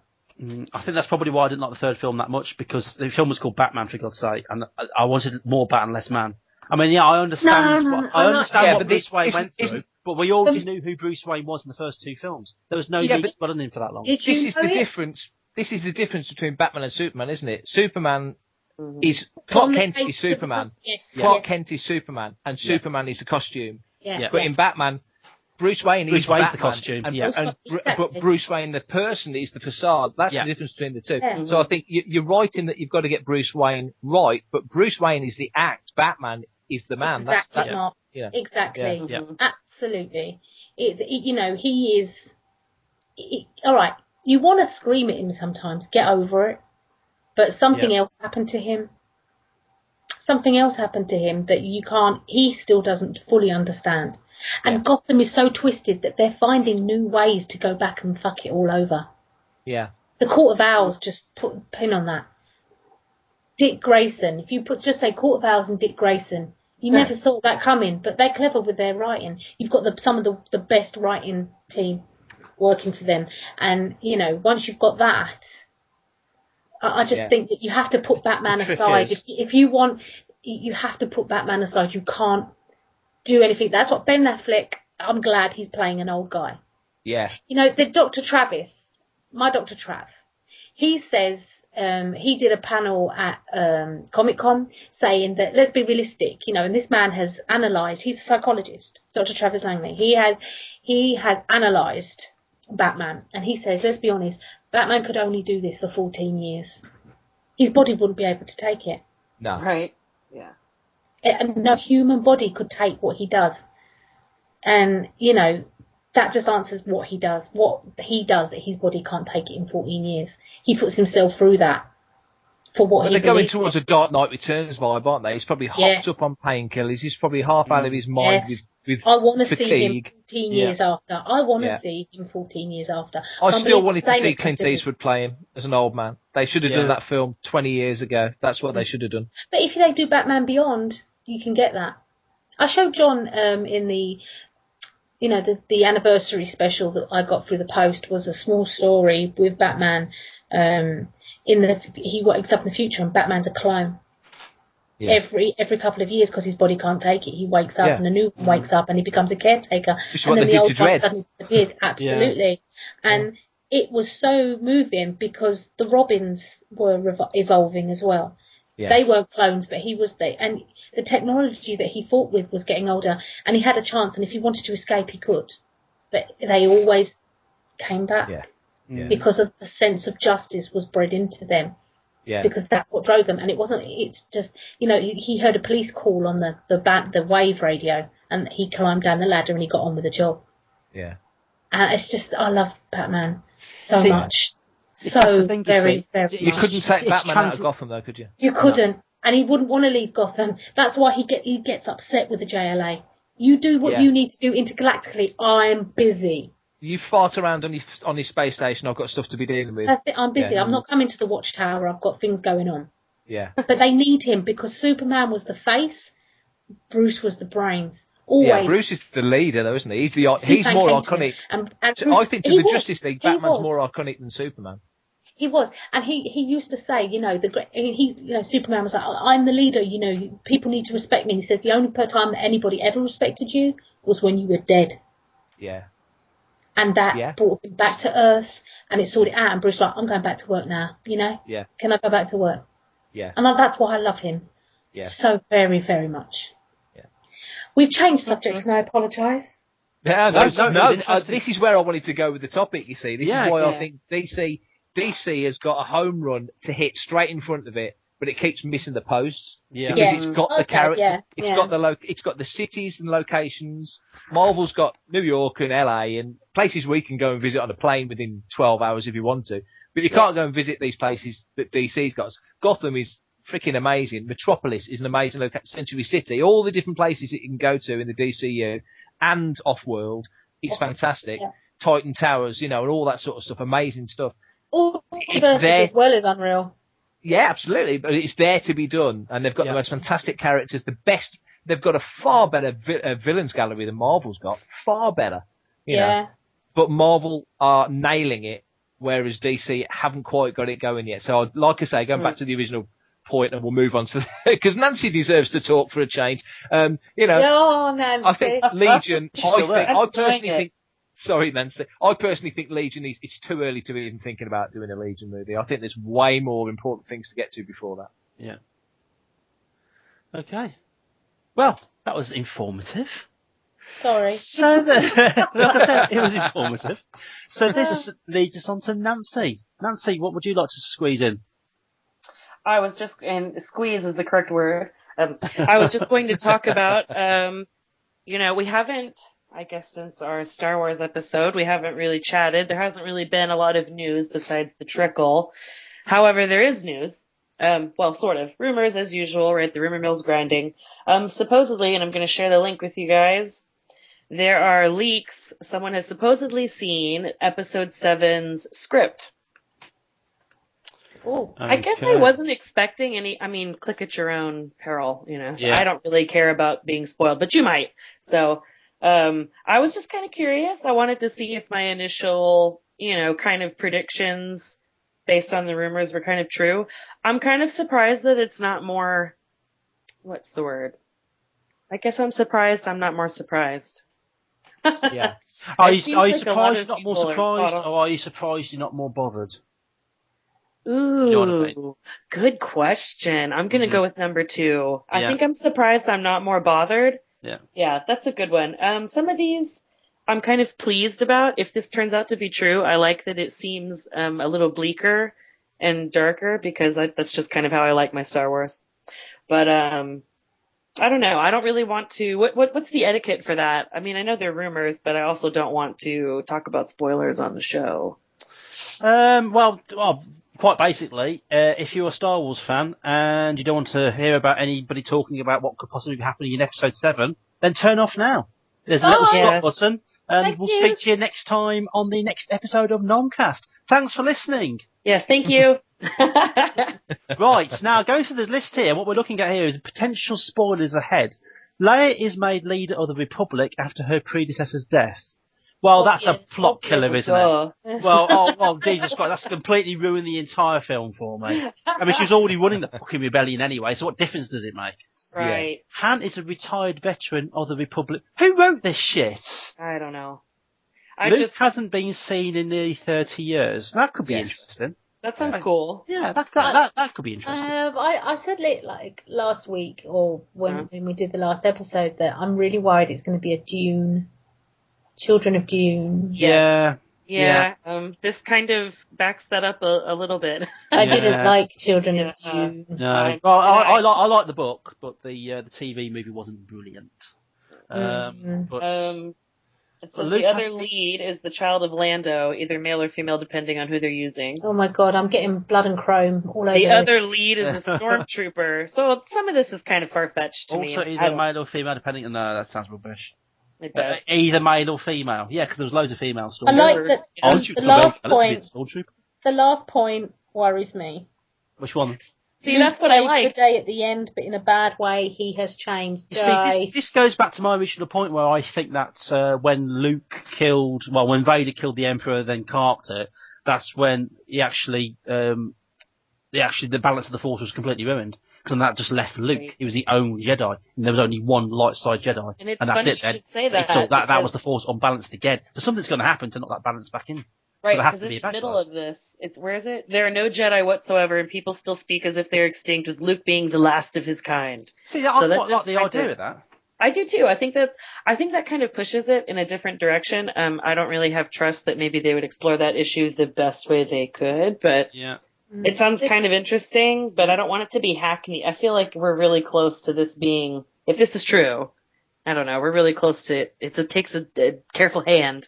I think that's probably why I didn't like the third film that much, because the film was called Batman, for God's sake, and I wanted more Batman, less man. I mean, yeah, I understand what Bruce Wayne went through, but we already knew who Bruce Wayne was in the first two films. There was no need to run him for that long. This is the difference between Batman and Superman, isn't it? Superman is Clark Kent is Superman. Yes. Clark Kent is Superman, and Superman is the costume. Yeah. But in Batman, Bruce Wayne is Wayne's Batman, the costume. but Bruce Wayne, the person, is the facade. That's the difference between the two. Yeah. So I think you're right in that you've got to get Bruce Wayne right, but Bruce Wayne is the act. Batman is the man. Exactly, Mark. Yeah. Exactly. Yeah. Absolutely. He is. All right. You want to scream at him sometimes. Get over it. But something else happened to him. Something else happened to him that he still doesn't fully understand. And Gotham is so twisted that they're finding new ways to go back and fuck it all over. Yeah. The Court of Owls, just put a pin on that. Dick Grayson. If you just say Court of Owls and Dick Grayson, you never saw that coming, but they're clever with their writing. You've got some of the best writing team working for them. And, once you've got that, I just think that you have to put Batman aside. If you want, you have to put Batman aside. You can't do anything. That's what Ben Affleck, I'm glad he's playing an old guy. Yeah. The Dr. Travis, my Dr. Trav, he says, he did a panel at Comic-Con saying that, let's be realistic, and this man has analysed, he's a psychologist, Dr. Travis Langley, he has analysed Batman, and he says, let's be honest, Batman could only do this for 14 years. His body wouldn't be able to take it. No. Right. Yeah. And no human body could take what he does. And, that just answers what he does. What he does that his body can't take it in 14 years. He puts himself through that for what he they're going believes. towards a Dark Knight Returns vibe, aren't they? He's probably hopped up on painkillers. He's probably half out of his mind with I want to fatigue. see him 14 years after. I want to see him 14 years after. I still wanted to see Clint Eastwood play him as an old man. They should have done that film 20 years ago. That's what they should have done. But if they do Batman Beyond, you can get that. I showed John in the the anniversary special that I got through the post was a small story with Batman. He wakes up in the future and Batman's a clone. Yeah. Every couple of years because his body can't take it. He wakes up and a new one wakes up and he becomes a caretaker. And then the old one suddenly disappears. Absolutely. Yeah. And it was so moving because the Robins were evolving as well. Yeah. They weren't clones, but he was there. And the technology that he fought with was getting older and he had a chance, and if he wanted to escape, he could. But they always came back because of the sense of justice was bred into them. Yeah. Because that's what drove them, and it's just, he heard a police call on the wave radio, and he climbed down the ladder and he got on with the job. Yeah. And it's just, I love Batman so much. So very, very You much. couldn't take Batman out of Gotham though, could you? You couldn't. No. And he wouldn't want to leave Gotham. That's why he gets upset with the JLA. You do what you need to do intergalactically. I'm busy. You fart around on his space station. I've got stuff to be dealing with. That's it. I'm busy. Yeah. I'm not coming to the Watchtower. I've got things going on. Yeah. But they need him because Superman was the face. Bruce was the brains. Always. Yeah, Bruce is the leader, though, isn't he? He's more iconic. And Bruce, I think to the Justice League, Batman's more iconic than Superman. He was, and he used to say, Superman was like, I'm the leader. People need to respect me. And he says the only time that anybody ever respected you was when you were dead. Yeah. And that brought him back to Earth, and it sorted out. And Bruce was like, I'm going back to work now. Yeah. Can I go back to work? Yeah. And that's why I love him. Yeah. So very, very much. Yeah. We've changed subjects, and I apologise. Yeah, no, this is where I wanted to go with the topic, you see. This is why yeah. I think DC has got a home run to hit straight in front of it, but it keeps missing the posts. Yeah. Because it's got the characters, it's got the cities and locations. Marvel's got New York and LA and places we can go and visit on a plane within 12 hours if you want to. But you can't go and visit these places that DC's got. Gotham is freaking amazing. Metropolis is an amazing location. Century City, all the different places that you can go to in the DCU and off-world. It's fantastic. Yeah. Titan Towers, you know, and all that sort of stuff. Amazing stuff. All as well is unreal. Yeah, absolutely. But it's there to be done. And they've got the most fantastic characters. The best. They've got a far better villains gallery than Marvel's got. Far better. You know. But Marvel are nailing it, whereas DC haven't quite got it going yet. So, like I say, going back to the original point, and we'll move on to because Nancy deserves to talk for a change. You know, Nancy. I think Legion. I personally think. Sorry, Nancy. I personally think Legion it's too early to be even thinking about doing a Legion movie. I think there's way more important things to get to before that. Yeah. Okay. Well, that was informative. Sorry. So, like I said, it was informative. So this leads us on to Nancy. Nancy, what would you like to squeeze in? I was just, and squeeze is the correct word. I was just going to talk about, you know, we haven't, I guess since our Star Wars episode, we haven't really chatted. There hasn't really been a lot of news besides the trickle. However, there is news. Well, sort of. Rumors as usual, right? The rumor mill's grinding. Supposedly, and I'm going to share the link with you guys, there are leaks. Someone has supposedly seen Episode 7's script. Oh, okay. I guess I wasn't expecting any, I mean, click at your own peril, you know. Yeah. I don't really care about being spoiled, but you might. So, I was just kind of curious. I wanted to see if my initial, you know, kind of predictions based on the rumors were kind of true. I'm kind of surprised that it's not more, what's the word? I guess I'm surprised I'm not more surprised. Yeah. Are you surprised you're not more surprised, or are you surprised you're not more bothered? Ooh, you know what I mean? Good question. I'm going to go with number 2. I think I'm surprised I'm not more bothered. Yeah. Yeah, that's a good one. Some of these I'm kind of pleased about. If this turns out to be true, I like that it seems a little bleaker and darker because that's just kind of how I like my Star Wars. But I don't know. I don't really want to. What's the etiquette for that? I mean, I know they're rumors, but I also don't want to talk about spoilers on the show. Well, quite basically, if you're a Star Wars fan and you don't want to hear about anybody talking about what could possibly be happening in Episode 7, then turn off now. There's a little stop button, and we'll speak to you next time on the next episode of NOMCAST. Thanks for listening. Yes, thank you. Right, now going through this list here, what we're looking at here is potential spoilers ahead. Leia is made leader of the Republic after her predecessor's death. Well, that's a plot killer, isn't it? Well, Jesus Christ, that's completely ruined the entire film for me. I mean, she was already running the fucking rebellion anyway, so what difference does it make? Right. Yeah. Han is a retired veteran of the Republic. Who wrote this shit? I don't know. Luke hasn't been seen in nearly 30 years. That could be interesting. That sounds cool. Yeah, that could be interesting. I said like last week, or when we did the last episode, that I'm really worried it's going to be a Dune. Children of Dune. Yeah. This kind of backs that up a little bit. I didn't like Children of Dune. No. Well, I like the book, but the TV movie wasn't brilliant. It says the other lead is the child of Lando, either male or female, depending on who they're using. Oh my god, I'm getting blood and chrome all over The other lead is a stormtrooper. So some of this is kind of far-fetched to me. Also either male or female, depending on... No, that sounds rubbish. It does. Either male or female. Yeah, because there was loads of female stormtroopers. I like that the last point worries me. Which one? See, that's what I like. The day at the end, but in a bad way, he has changed. See, this goes back to my original point where I think that when when Vader killed the Emperor, then carked it, that's when he actually, the balance of the Force was completely ruined. Because that just left Luke. Right. He was the only Jedi, and there was only one light side Jedi, and that's funny it. Then you should say that, that was the Force unbalanced again. So something's going to happen to knock that balance back in. Right, because so in the middle of this, where is it? There are no Jedi whatsoever, and people still speak as if they're extinct, with Luke being the last of his kind. See, I quite like the idea of that. I do too. I think that kind of pushes it in a different direction. I don't really have trust that maybe they would explore that issue the best way they could, but Yeah. it sounds kind of interesting, but I don't want it to be hackney. I feel like we're really close to this being, if this is true, I don't know, we're really close to it. It takes a careful hand.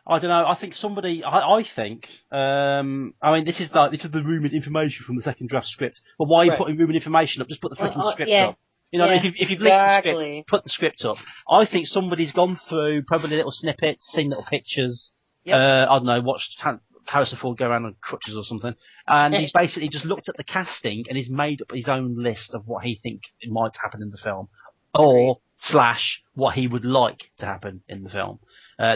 I don't know. I think somebody. I think. I mean, this is the rumoured information from the second draft script. But why are you putting rumoured information up? Just put the freaking script up. You know, if you've linked the script, put the script up. I think somebody's gone through probably little snippets, seen little pictures. Yep. I don't know, watched Harrison Ford go around on crutches or something, and he's basically just looked at the casting and he's made up his own list of what he thinks might happen in the film, or / what he would like to happen in the film.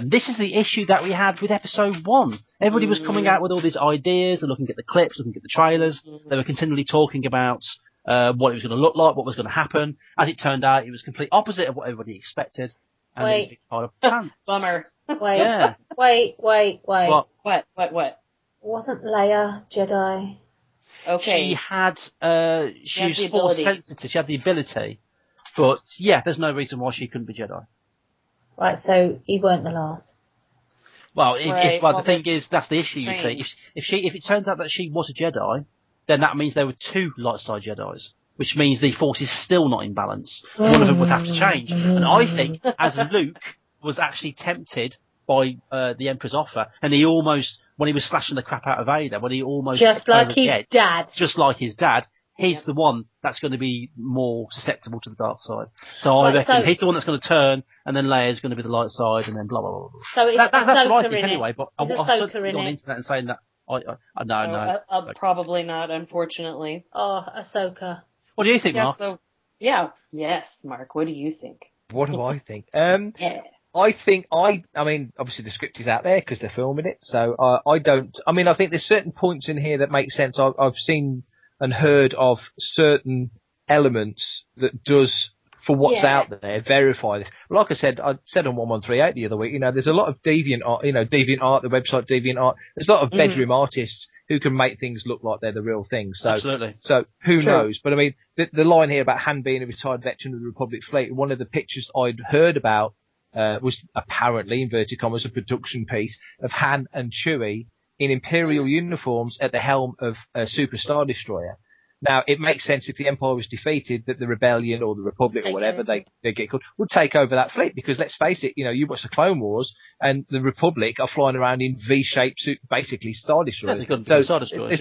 This is the issue that we had with episode 1. Everybody was coming out with all these ideas, and looking at the clips, looking at the trailers. They were continually talking about what it was going to look like, what was going to happen. As it turned out, it was complete opposite of what everybody expected. And Wait. Bummer. Wait. Yeah. Wait. What? What? Wasn't Leia Jedi? Okay. She had, she was force sensitive. She had the ability. But, yeah, there's no reason why she couldn't be Jedi. Right, so he weren't the last. Well, the thing is, that's the issue, you see. If it turns out that she was a Jedi, then that means there were 2 light side Jedis, which means the force is still not in balance. One of them would have to change. And I think, as Luke was actually tempted by the Emperor's offer, and he almost, when he was slashing the crap out of Vader, when he almost just like his dad, he's the one that's going to be more susceptible to the dark side. So I reckon he's the one that's going to turn, and then Leia's going to be the light side, and then blah blah blah. So that's what I think anyway. But I'm not on the internet and saying that. No. Probably not, unfortunately. Oh, Ahsoka. What do you think, Mark? Yes, Mark. What do you think? What do I think? Yeah. I mean, obviously the script is out there because they're filming it, so I think there's certain points in here that make sense. I've seen and heard of certain elements that does, for what's out there, verify this. Like I said on 1138 the other week, there's a lot of deviant art, DeviantArt, the website DeviantArt. There's a lot of bedroom artists who can make things look like they're the real thing. So, absolutely. So who knows? But I mean, the line here about Han being a retired veteran of the Republic Fleet, one of the pictures I'd heard about was apparently, inverted commas, a production piece of Han and Chewie in Imperial uniforms at the helm of a Super Star Destroyer. Now, it makes sense if the Empire was defeated that the Rebellion or the Republic or whatever they get called would take over that fleet, because let's face it, you watch the Clone Wars and the Republic are flying around in V-shaped, basically Star Destroyers. Yeah, they've got Star Destroyers,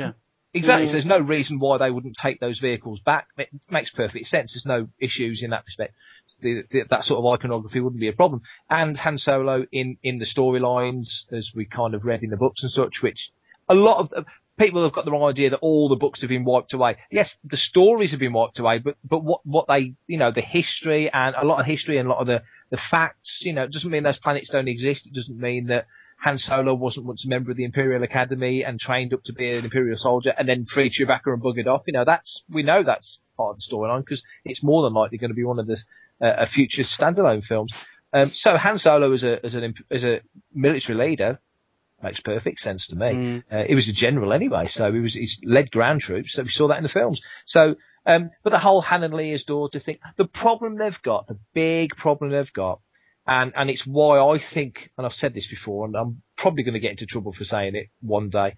Exactly, so there's no reason why they wouldn't take those vehicles back. It makes perfect sense. There's no issues in that respect. That sort of iconography wouldn't be a problem. And Han Solo in the storylines, as we kind of read in the books and such, which a lot of people have got the wrong idea that all the books have been wiped away. Yes, the stories have been wiped away, but what they, the history and a lot of history and a lot of the facts, it doesn't mean those planets don't exist. It doesn't mean that Han Solo wasn't once a member of the Imperial Academy and trained up to be an Imperial soldier and then freed Chewbacca and buggered off. We know that's part of the storyline because it's more than likely going to be one of the a future standalone films. So Han Solo as a military leader makes perfect sense to me. He was a general anyway, so he's led ground troops, so we saw that in the films. So, but the whole Han and Leia's daughter thing, the big problem they've got, and it's why I think, and I've said this before, and I'm probably going to get into trouble for saying it one day,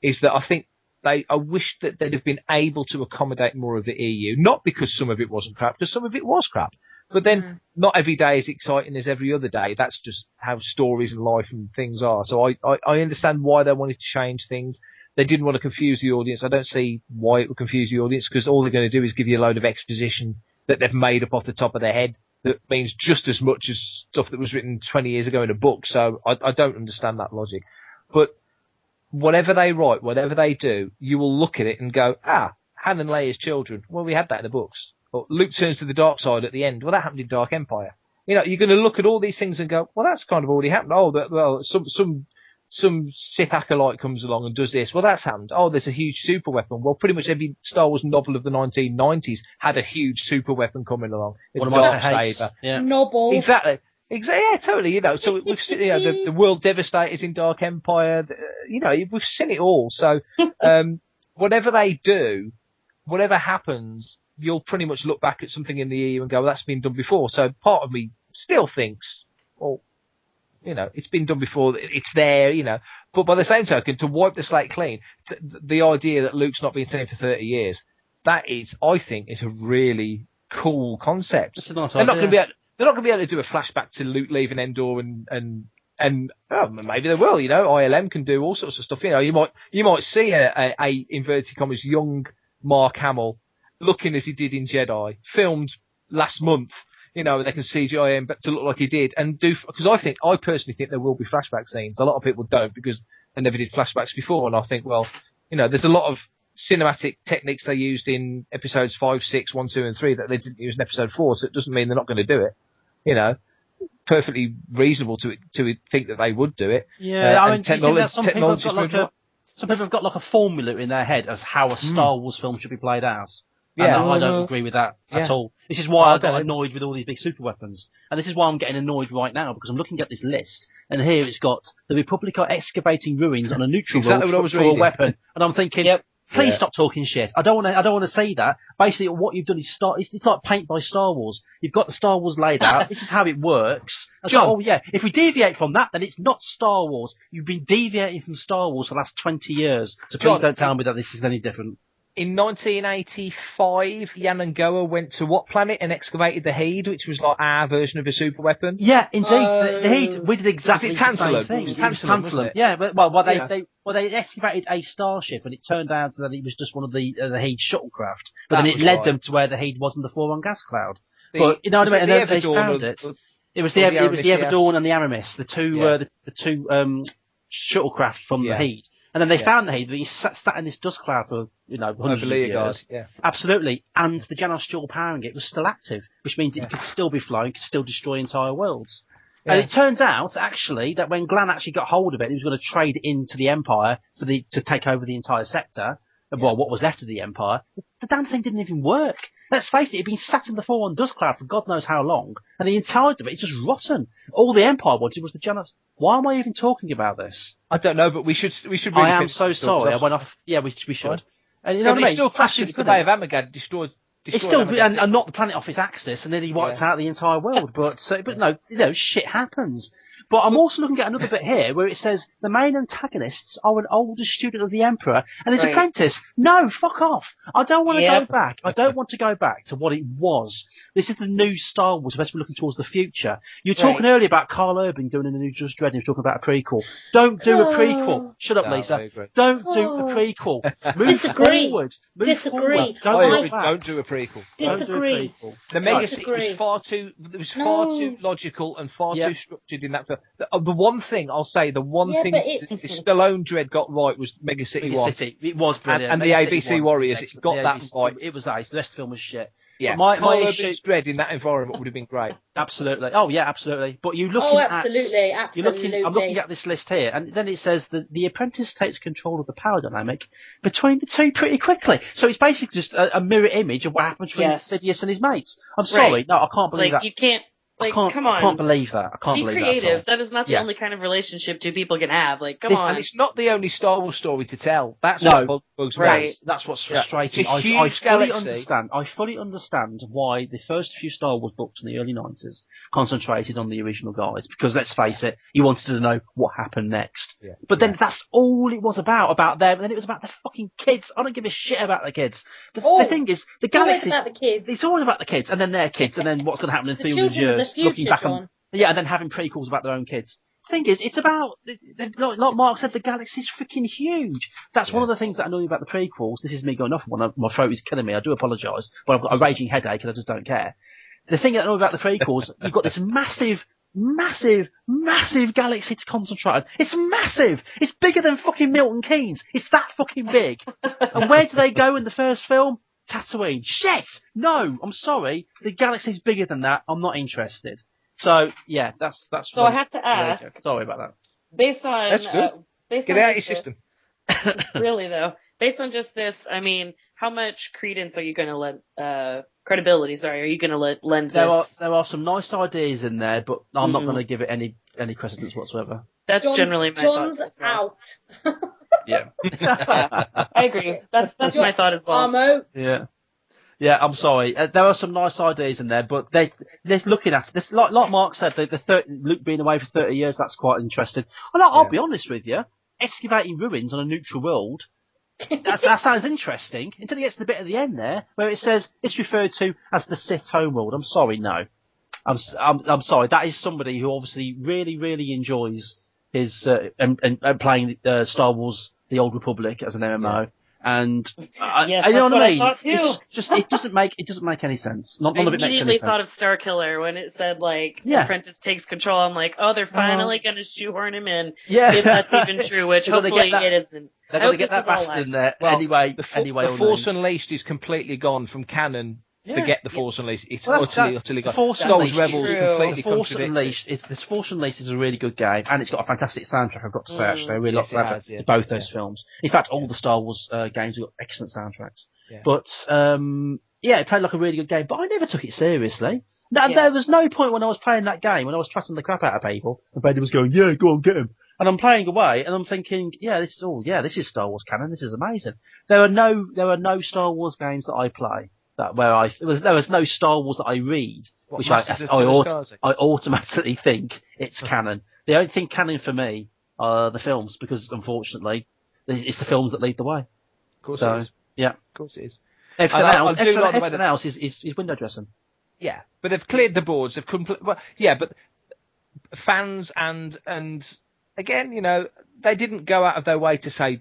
is that I think I wish that they'd have been able to accommodate more of the EU, not because some of it wasn't crap, because some of it was crap. But then not every day is exciting as every other day. That's just how stories and life and things are. So I understand why they wanted to change things. They didn't want to confuse the audience. I don't see why it would confuse the audience, because all they're going to do is give you a load of exposition that they've made up off the top of their head that means just as much as stuff that was written 20 years ago in a book. So I don't understand that logic. But whatever they write, whatever they do, you will look at it and go, Han and Leia's children. Well, we had that in the books. Or Luke turns to the dark side at the end. Well, that happened in Dark Empire. You're going to look at all these things and go, well, that's kind of already happened. Oh, some Sith acolyte comes along and does this. Well, that's happened. Oh, there's a huge super weapon. Well, pretty much every Star Wars novel of the 1990s had a huge super weapon coming along. One of my Hicks. Yeah. Newbold. Exactly. Yeah, totally. So we've seen, the World Devastators in Dark Empire. We've seen it all. So, whatever they do, whatever happens, you'll pretty much look back at something in the EU and go, well, that's been done before. So part of me still thinks, well, you know, it's been done before, it's there, you know. But by the same token, to wipe the slate clean, the idea that Luke's not been seen for 30 years, that is, I think, is a really cool concept. It's a nice they're not idea. they're not going to be able to do a flashback to Luke leaving Endor and maybe they will, you know. ILM can do all sorts of stuff. You know, you might see a inverted commas young Mark Hamill looking as he did in Jedi, filmed last month. You know, they can CGI him but to look like he did, and because I personally think there will be flashback scenes. A lot of people don't because they never did flashbacks before, and I think, well, you know, there's a lot of cinematic techniques they used in episodes 5, 6, 1, 2, and 3 that they didn't use in episode 4, so it doesn't mean they're not going to do it. You know, perfectly reasonable to think that they would do it. Yeah, I mean, some people have got like a formula in their head as how a Star Wars film should be played out. Yeah, and I don't agree with that at all. This is why I got annoyed with all these big super weapons. And this is why I'm getting annoyed right now, because I'm looking at this list, and here it's got the Republic are excavating ruins on a neutral route for a weapon. And I'm thinking, please stop talking shit. I don't want to say that. Basically, what you've done is it's like paint by Star Wars. You've got the Star Wars laid out. This is how it works. John, if we deviate from that, then it's not Star Wars. You've been deviating from Star Wars for the last 20 years. So please don't tell me that this is any different. In 1985, Yan and Goa went to what planet and excavated the Heed, which was like our version of a super weapon. Yeah, indeed. The Heed, we did exactly the same thing. It was Tantalum. Yeah, but they excavated a starship, and it turned out that it was just one of the Heed shuttlecraft. But then it led them to where the Heed was in the Foron gas cloud. But you know what I mean? And they found it. It was the Everdorn and the Aramis, the two shuttlecraft from the Heed. And then they found the Heed, but he sat in this dust cloud for, hundreds of years. Yeah. Absolutely. And the Janos dual powering it was still active, which means it could still be flying, could still destroy entire worlds. Yeah. And it turns out, actually, that when Glenn actually got hold of it, he was going to trade it into the Empire to take over the entire sector, well, what was left of the Empire. The damn thing didn't even work. Let's face it, it'd been sat in the Foron dust cloud for God knows how long, and the entirety of it is just rotten. All the Empire wanted was the Janos. Why am I even talking about this? I don't know, but we should. Really I am so sorry. I went off. Yeah, we should. Right. And you know what I mean? It still crashes the Bay of Armageddon, destroyed. It's still and not the planet off its axis, and then he wipes out the entire world. But no, shit happens. But I'm also looking at another bit here where it says the main antagonists are an older student of the Emperor and his apprentice. No, fuck off. I don't want to go back. I don't want to go back to what it was. This is the new Star Wars. We're supposed to be looking towards the future. You were talking earlier about Carl Urban doing a new Judge Dredd, and he was talking about a prequel. Don't do a prequel. Shut up, Lisa. Don't do a prequel. Move forward. Disagree. Don't do a prequel. Disagree. The Mega City was far too logical and far too structured in that film. The one thing I'll say, the Stallone Dredd got right was Mega City 1. It was brilliant. And the ABC Warriors, it got that right. It was ace. The rest of the film was shit. Yeah, my Dredd in that environment would have been great. Absolutely. Oh yeah, absolutely. But you're looking absolutely. I'm looking at this list here, and then it says that the apprentice takes control of the power dynamic between the two pretty quickly. So it's basically just a mirror image of what happened between Sidious and his mates. I'm sorry, no, I can't believe that. You can't. Come on. I can't believe that. Be creative. That is not the only kind of relationship two people can have. Come on. And it's not the only Star Wars story to tell. That's what bugs me. That's what's frustrating. I fully understand why the first few Star Wars books in the early 90s concentrated on the original guys, because let's face it, you wanted to know what happened next. Yeah. But then that's all it was about them, and then it was about the fucking kids. I don't give a shit about the kids. The thing is, the galaxy... It's always about the kids. It's always about the kids, and then their kids, and then what's going to happen in 300 years. Looking back on, and then having prequels about their own kids. The thing is, it's about, like Mark said, the galaxy's freaking huge. That's one of the things that annoy me about the prequels. This is me going off one. My throat is killing me. I do apologise, but I've got a raging headache and I just don't care. The thing that annoys me about the prequels, you've got this massive galaxy to concentrate on. It's massive. It's bigger than fucking Milton Keynes. It's that fucking big. And where do they go in the first film? Tatooine. Shit! No, I'm sorry. The galaxy's bigger than that. I'm not interested. So, yeah, that's. So I have to ask. Sorry about that. Based on. That's good. Get out of your system. Really, though. Based on just this, I mean, how much credence are you going to lend, credibility, sorry, are you going to lend this? There are some nice ideas in there, but I'm not going to give it any precedence whatsoever. That's generally my thought. John's out. Yeah. I agree. That's my thought as well. I'm out. Yeah. Yeah, I'm sorry. There are some nice ideas in there, but they're looking at it. Like Mark said, Luke being away for 30 years, that's quite interesting. And I'll be honest with you, excavating ruins on a neutral world, that sounds interesting, until he gets to the bit at the end there, where it says it's referred to as the Sith homeworld. I'm sorry, no. I'm sorry. That is somebody who obviously really, really enjoys his and playing Star Wars: The Old Republic as an MMO. Yeah. And yes, you know what I mean? Thought too. It's just it doesn't make any sense. None of it makes any sense. I immediately thought of Starkiller when it said Apprentice takes control. I'm like, oh, they're finally going to shoehorn him in. Yeah, if that's even true, which hopefully it isn't. They're going to get that bastard in there anyway. The Force Unleashed is completely gone from canon. Forget the Force Unleashed. It's utterly gone. Star Wars Rebels completely The Force Unleashed. The Force Unleashed is a really good game, and it's got a fantastic soundtrack. I've got to say, actually, I really like the soundtrack to both those films. In fact, all the Star Wars games have got excellent soundtracks. Yeah. But it played like a really good game. But I never took it seriously. There was no point when I was playing that game when I was trusting the crap out of people, and Vader was going, "Yeah, go on, get him." And I'm playing away, and I'm thinking, this is Star Wars canon. This is amazing. There are no Star Wars games that I play. There was no Star Wars that I read, which I automatically think it's canon. The only thing canon for me are the films, because unfortunately, it's the films that lead the way. Of course it is. Yeah. Of course it is. Everything else is window dressing. Yeah, but they've cleared the boards. But fans and again, they didn't go out of their way to say,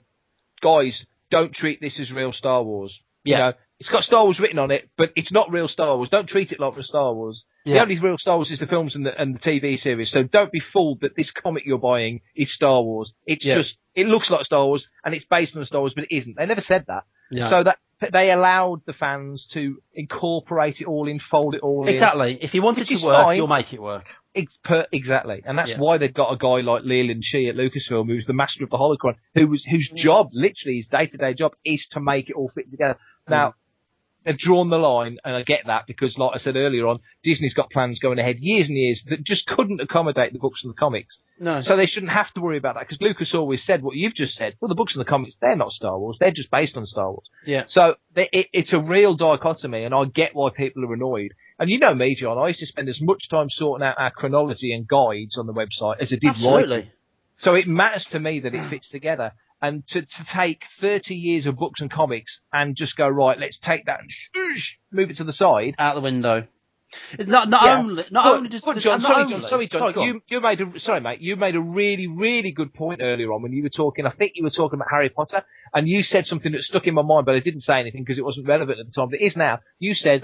guys, don't treat this as real Star Wars. Yeah. It's got Star Wars written on it, but it's not real Star Wars. Don't treat it like real Star Wars. Yeah. The only real Star Wars is the films and the TV series. So don't be fooled that this comic you're buying is Star Wars. It's just, it looks like Star Wars and it's based on Star Wars, but it isn't. They never said that. Yeah. So that they allowed the fans to incorporate it all in, fold it all in. Exactly. If you want it to work, you'll make it work. Exactly. And that's why they've got a guy like Leland Shee at Lucasfilm, who's the master of the holocron, whose job, literally his day-to-day job, is to make it all fit together. Now, they've drawn the line, and I get that, because like I said earlier on, Disney's got plans going ahead years and years that just couldn't accommodate the books and the comics. No. So they shouldn't have to worry about that, because Lucas always said what you've just said. Well, the books and the comics, they're not Star Wars. They're just based on Star Wars. Yeah. So it's a real dichotomy, and I get why people are annoyed. And you know me, John, I used to spend as much time sorting out our chronology and guides on the website as I did writing. So it matters to me that it fits together. And to take 30 years of books and comics and just go, right, let's take that and move it to the side. Out the window. You made a really, really good point earlier on when you were talking. I think you were talking about Harry Potter, and you said something that stuck in my mind, but I didn't say anything because it wasn't relevant at the time. But it is now. You said,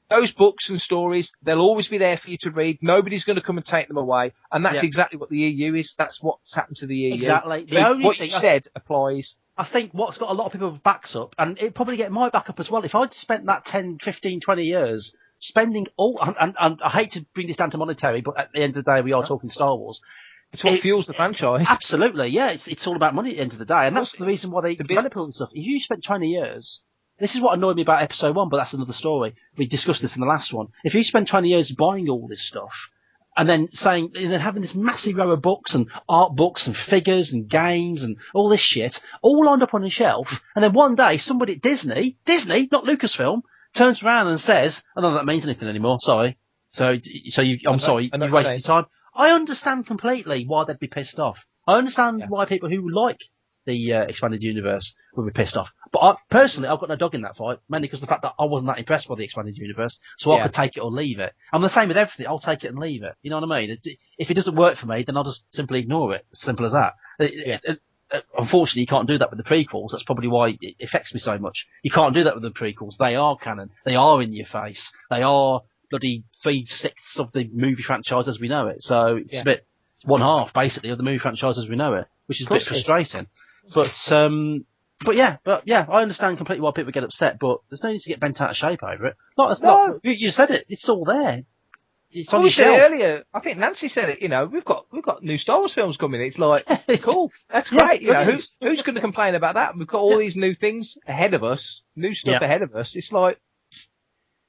those books and stories, they'll always be there for you to read. Nobody's going to come and take them away. And that's exactly what the EU is. That's what's happened to the EU. Exactly. What you said applies. I think what's got a lot of people's backs up, and it probably get my back up as well, if I'd spent that 10, 15, 20 years spending all, and I hate to bring this down to monetary, but at the end of the day, we are talking Star Wars. It's what fuels the franchise. Absolutely, yeah. It's all about money at the end of the day, and that's the reason why they develop all this stuff. If you spent 20 years... This is what annoyed me about episode 1, but that's another story. We discussed this in the last one. If you spend 20 years buying all this stuff, and then having this massive row of books and art books and figures and games and all this shit, all lined up on a shelf, and then one day somebody at Disney, not Lucasfilm, turns around and says, I don't know if that means anything anymore, sorry. I'm sorry, you wasted your time. I understand completely why they'd be pissed off. I understand why people who like the expanded universe would be pissed off. But personally, I've got no dog in that fight, mainly because of the fact that I wasn't that impressed by the expanded universe, so I could take it or leave it. I'm the same with everything. I'll take it and leave it. You know what I mean? If it doesn't work for me, then I'll just simply ignore it. Simple as that. Unfortunately, you can't do that with the prequels. That's probably why it affects me so much. You can't do that with the prequels. They are canon. They are in your face. They are bloody 3/6 of the movie franchise as we know it. So it's it's one half, basically, of the movie franchise as we know it, which is a bit frustrating. But I understand completely why people get upset, but there's no need to get bent out of shape over it. You said it. It's all there. It's on your shelf. Earlier, I think Nancy said it, we've got new Star Wars films coming. It's like, cool. That's great. Who's going to complain about that? We've got all these new things ahead of us, new stuff ahead of us. It's like,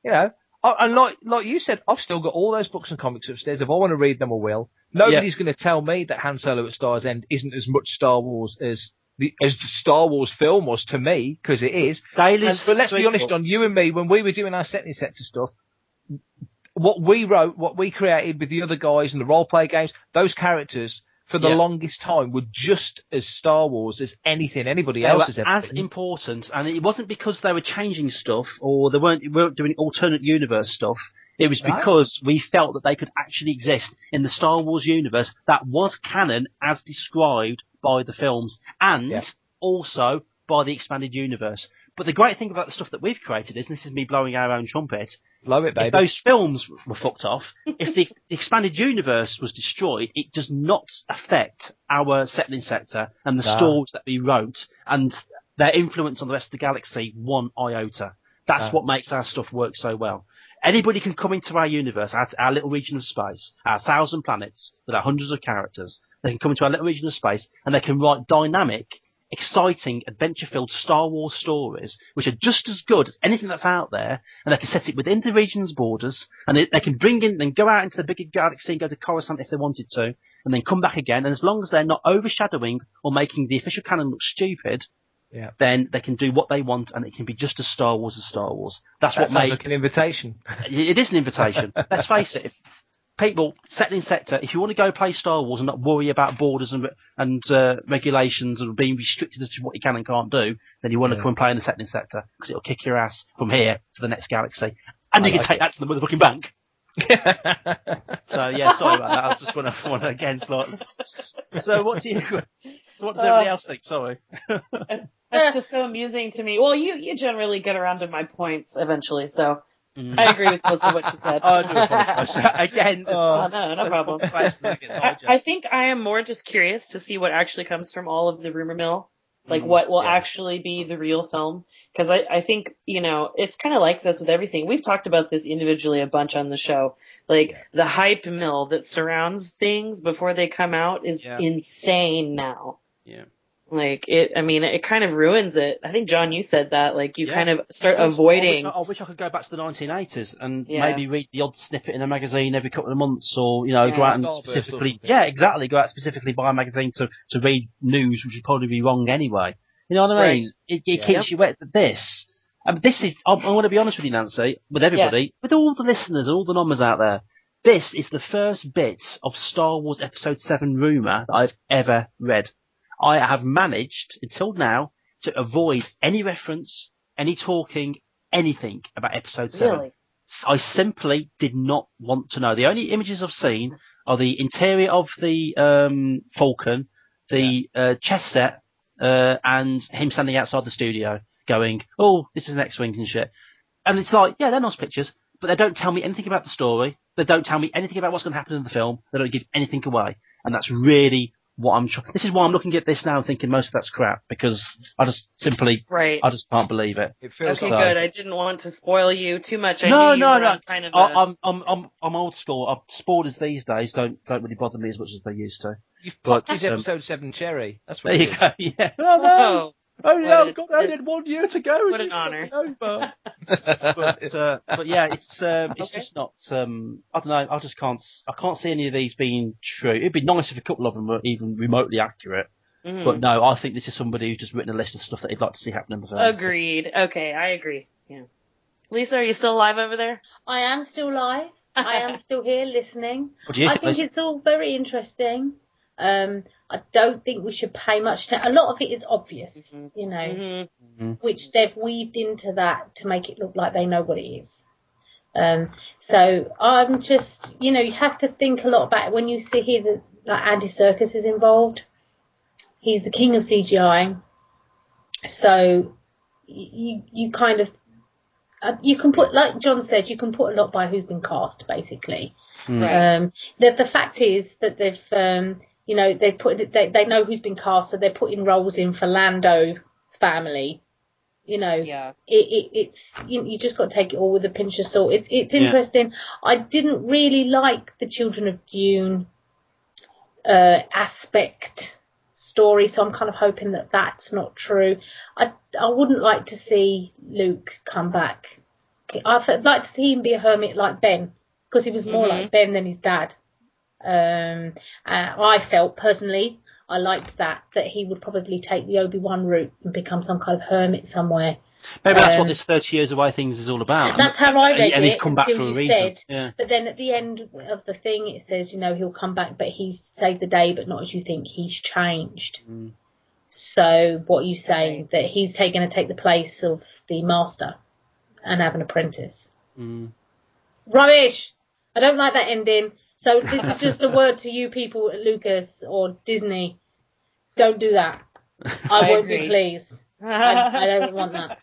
and like you said, I've still got all those books and comics upstairs. If I want to read them, I will. Nobody's going to tell me that Han Solo at Star's End isn't as much Star Wars as as the Star Wars film was to me, because it is. But let's be honest, John, you and me, when we were doing our setting sector stuff, what we wrote, what we created with the other guys and the role-play games, those characters, for the longest time, were just as Star Wars as anything anybody else has ever as been. important, and it wasn't because they were changing stuff or they weren't doing alternate universe stuff. It was because we felt that they could actually exist in the Star Wars universe that was canon as described by the films and also by the expanded universe. But the great thing about the stuff that we've created is, and this is me blowing our own trumpet, blow it, baby. If those films were fucked off, if the expanded universe was destroyed, it does not affect our settling sector and the stories that we wrote and their influence on the rest of the galaxy one iota. That's what makes our stuff work so well. Anybody can come into our universe, our little region of space, our 1,000 planets with our hundreds of characters. They can come into our little region of space and they can write dynamic, exciting, adventure-filled Star Wars stories, which are just as good as anything that's out there, and they can set it within the region's borders, and they can bring in, then go out into the bigger galaxy and go to Coruscant if they wanted to, and then come back again, and as long as they're not overshadowing or making the official canon look stupid, then they can do what they want, and it can be just as Star Wars as Star Wars. That sounds like an invitation. It is an invitation. Let's face it. If people, settling sector, if you want to go play Star Wars and not worry about borders and regulations and being restricted as to what you can and can't do, then you want to come and play in the settling sector, because it'll kick your ass from here to the next galaxy. And you can take that to the motherfucking bank. So, yeah, sorry about that. I was just want to again slightly. So what does everybody else think? Sorry. That's just so amusing to me. Well, you generally get around to my points eventually, so I agree with most of what you said. I do apologize. Again, no problem. I think I am more just curious to see what actually comes from all of the rumor mill. Like, what will actually be the real film? Because I think, it's kind of like this with everything. We've talked about this individually a bunch on the show. Like, the hype mill that surrounds things before they come out is insane now. Yeah. Like, it kind of ruins it. I think, John, you said that. Like, you kind of start avoiding... I wish I could go back to the 1980s and maybe read the odd snippet in a magazine every couple of months, or, go out and specifically... Yeah, exactly. Go out specifically buy a magazine to read news, which would probably be wrong anyway. You know what I mean? It keeps you wet. This... this is... I want to be honest with you, Nancy, with everybody, with all the listeners and all the numbers out there, this is the first bit of Star Wars Episode VII rumour that I've ever read. I have managed, until now, to avoid any reference, any talking, anything about Episode 7. Really? I simply did not want to know. The only images I've seen are the interior of the Falcon, the chess set, and him standing outside the studio going, oh, this is an X-Wing and shit. And it's like, yeah, they're nice pictures, but they don't tell me anything about the story. They don't tell me anything about what's going to happen in the film. They don't give anything away. And that's really... this is why I'm looking at this now and thinking most of that's crap, because I just simply, I just can't believe it. Okay, good. I didn't want to spoil you too much. No. Kind of I'm old school. Spoilers these days don't really bother me as much as they used to. You've popped his Episode 7 cherry. That's what there you go. Yeah. Oh no. I've got only 1 year to go. What an honour. But yeah, it's just not. I don't know. I can't see any of these being true. It'd be nice if a couple of them were even remotely accurate. Mm-hmm. But no, I think this is somebody who's just written a list of stuff that he'd like to see happen in the film. Agreed. Okay, I agree. Yeah. Lisa, are you still live over there? I am still live. I am still here listening. I think it's all very interesting. I don't think we should pay much attention. A lot of it is obvious, which they've weaved into that to make it look like they know what it is. So I'm just, you have to think a lot about it when you hear that Andy Serkis is involved. He's the king of CGI. So you kind of, you can put, like John said, you can put a lot by who's been cast, basically. Right. The fact is that they've, they know who's been cast, so they're putting roles in for Lando's family. It's you just got to take it all with a pinch of salt. It's interesting. I didn't really like the Children of Dune aspect story, so I'm kind of hoping that that's not true. I wouldn't like to see Luke come back. I'd like to see him be a hermit like Ben, because he was more like Ben than his dad. I felt personally, I liked that he would probably take the Obi-Wan route and become some kind of hermit somewhere. Maybe that's what this 30 years away things is all about. That's how I read and it he's come back until for a you reason. said. Yeah. But then at the end of the thing, it says, he'll come back, but he's saved the day, but not as you think. He's changed. Mm. So what are you saying? That he's going to take the place of the master and have an apprentice? Mm. Rubbish! I don't like that ending. So this is just a word to you people at Lucas or Disney. Don't do that. I won't be pleased. I don't want that.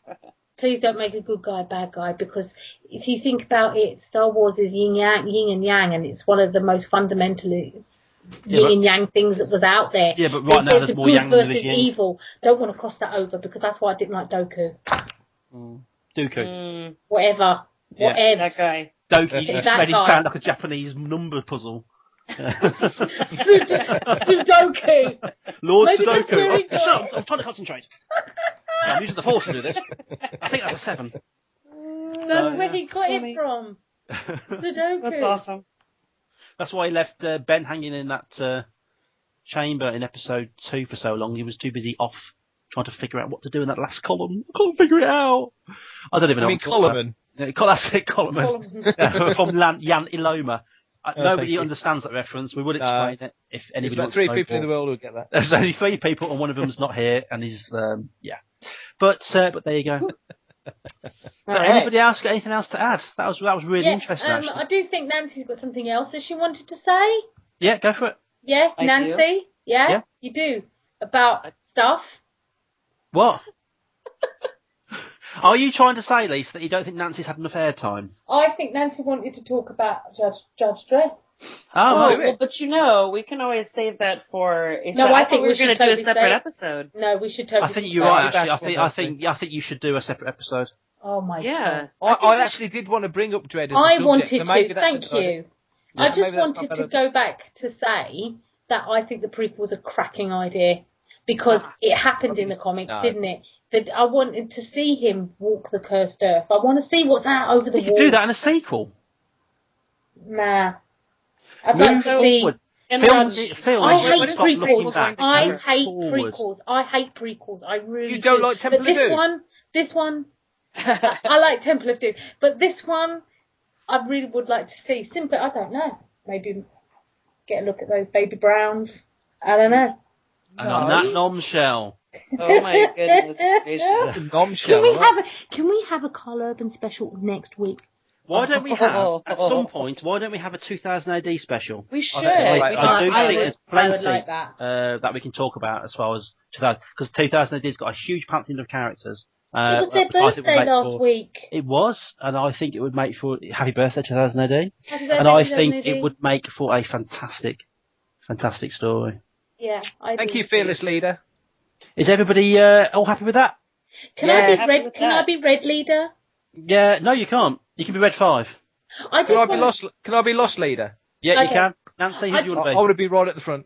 Please don't make a good guy bad guy, because if you think about it, Star Wars is yin and yang, and it's one of the most fundamentally yin and yang things that was out there. Yeah, but right now there's more yang than versus evil. Don't want to cross that over, because that's why I didn't like Dooku. Dooku. Whatever. Yeah, Whatever. that guy. Dooku. It's made him sound like a Japanese number puzzle. Sudoku. Lord Sudoku. Shut up, I'm trying to concentrate. I'm using the force to do this. I think that's a 7. That's where he got it from. Sudoku. That's awesome. That's why he left Ben hanging in that chamber in episode 2 for so long. He was too busy off trying to figure out what to do in that last column. I can't figure it out. I don't even know. Coleman. That's it, Coleman. From Jan Iloma. Nobody understands that reference. We would explain it if anybody wants to know. There's 3 people in the world who get that. There's only 3 people, and one of them's not here, and he's But there you go. So anybody else got anything else to add? That was really interesting. Actually, I do think Nancy's got something else that she wanted to say. Yeah, go for it. Yeah, Nancy. Yeah, you do about stuff. What? Are you trying to say, Lisa, that you don't think Nancy's had enough airtime? I think Nancy wanted to talk about Judge Dredd. Well, but we can always save that for. I think we're going to do a separate episode. No, we should totally. I think you're right. Actually, I think you should do a separate episode. Oh my god! I actually did want to bring up Dredd. I wanted to. Thank you. Yeah, I just wanted to go back to say that I think the prequel's a cracking idea, because it happened in the comics, didn't it? That I wanted to see him walk the cursed earth. I want to see what's out over the wall. You could do that in a sequel. Nah. I'd like to see... I hate prequels. I hate prequels. I really do. You don't like Temple of Doom? This one... I like Temple of Doom. But this one, I really would like to see. Simply, I don't know. Maybe get a look at those baby browns. I don't know. And on that bombshell. Oh my goodness. Can we have a Carl Urban special next week? Why don't we have, at some point, a 2000 AD special? We should. I do think there's plenty like that we can talk about as far as 2000, because 2000 AD's got a huge pantheon of characters. It was their birthday last week. It was, and I think it would make for happy birthday 2000 AD. And I think it would make for a fantastic story. Yeah, Thank you, fearless leader. Is everybody all happy with that? Can I be red leader? Yeah, no, you can't. You can be red 5. Can I be lost leader? Yeah, you can. Nancy, who do you want to be? I want to be right at the front.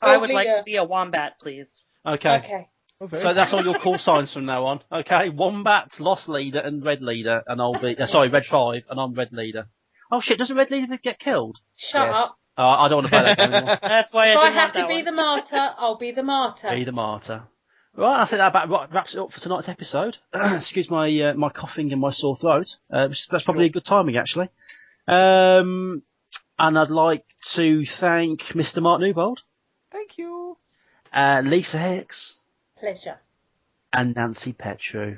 I would like to be a wombat, please. Okay. So that's all your call signs from now on. Okay, wombat, lost leader, and red leader, and I'll be red 5, and I'm red leader. Oh shit! Doesn't red leader get killed? Shut up. I don't want to play that game anymore. That's why if I have to be the martyr, I'll be the martyr. Be the martyr. Right, I think that about wraps it up for tonight's episode. Excuse my coughing and my sore throat. That's probably a good timing, actually. And I'd like to thank Mr. Mark Newbold. Thank you. Lisa Hicks. Pleasure. And Nancy Petru.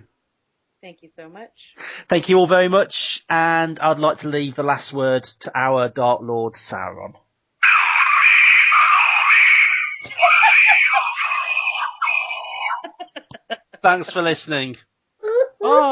Thank you so much. Thank you all very much, and I'd like to leave the last word to our Dark Lord Sauron. Thanks for listening. Bye.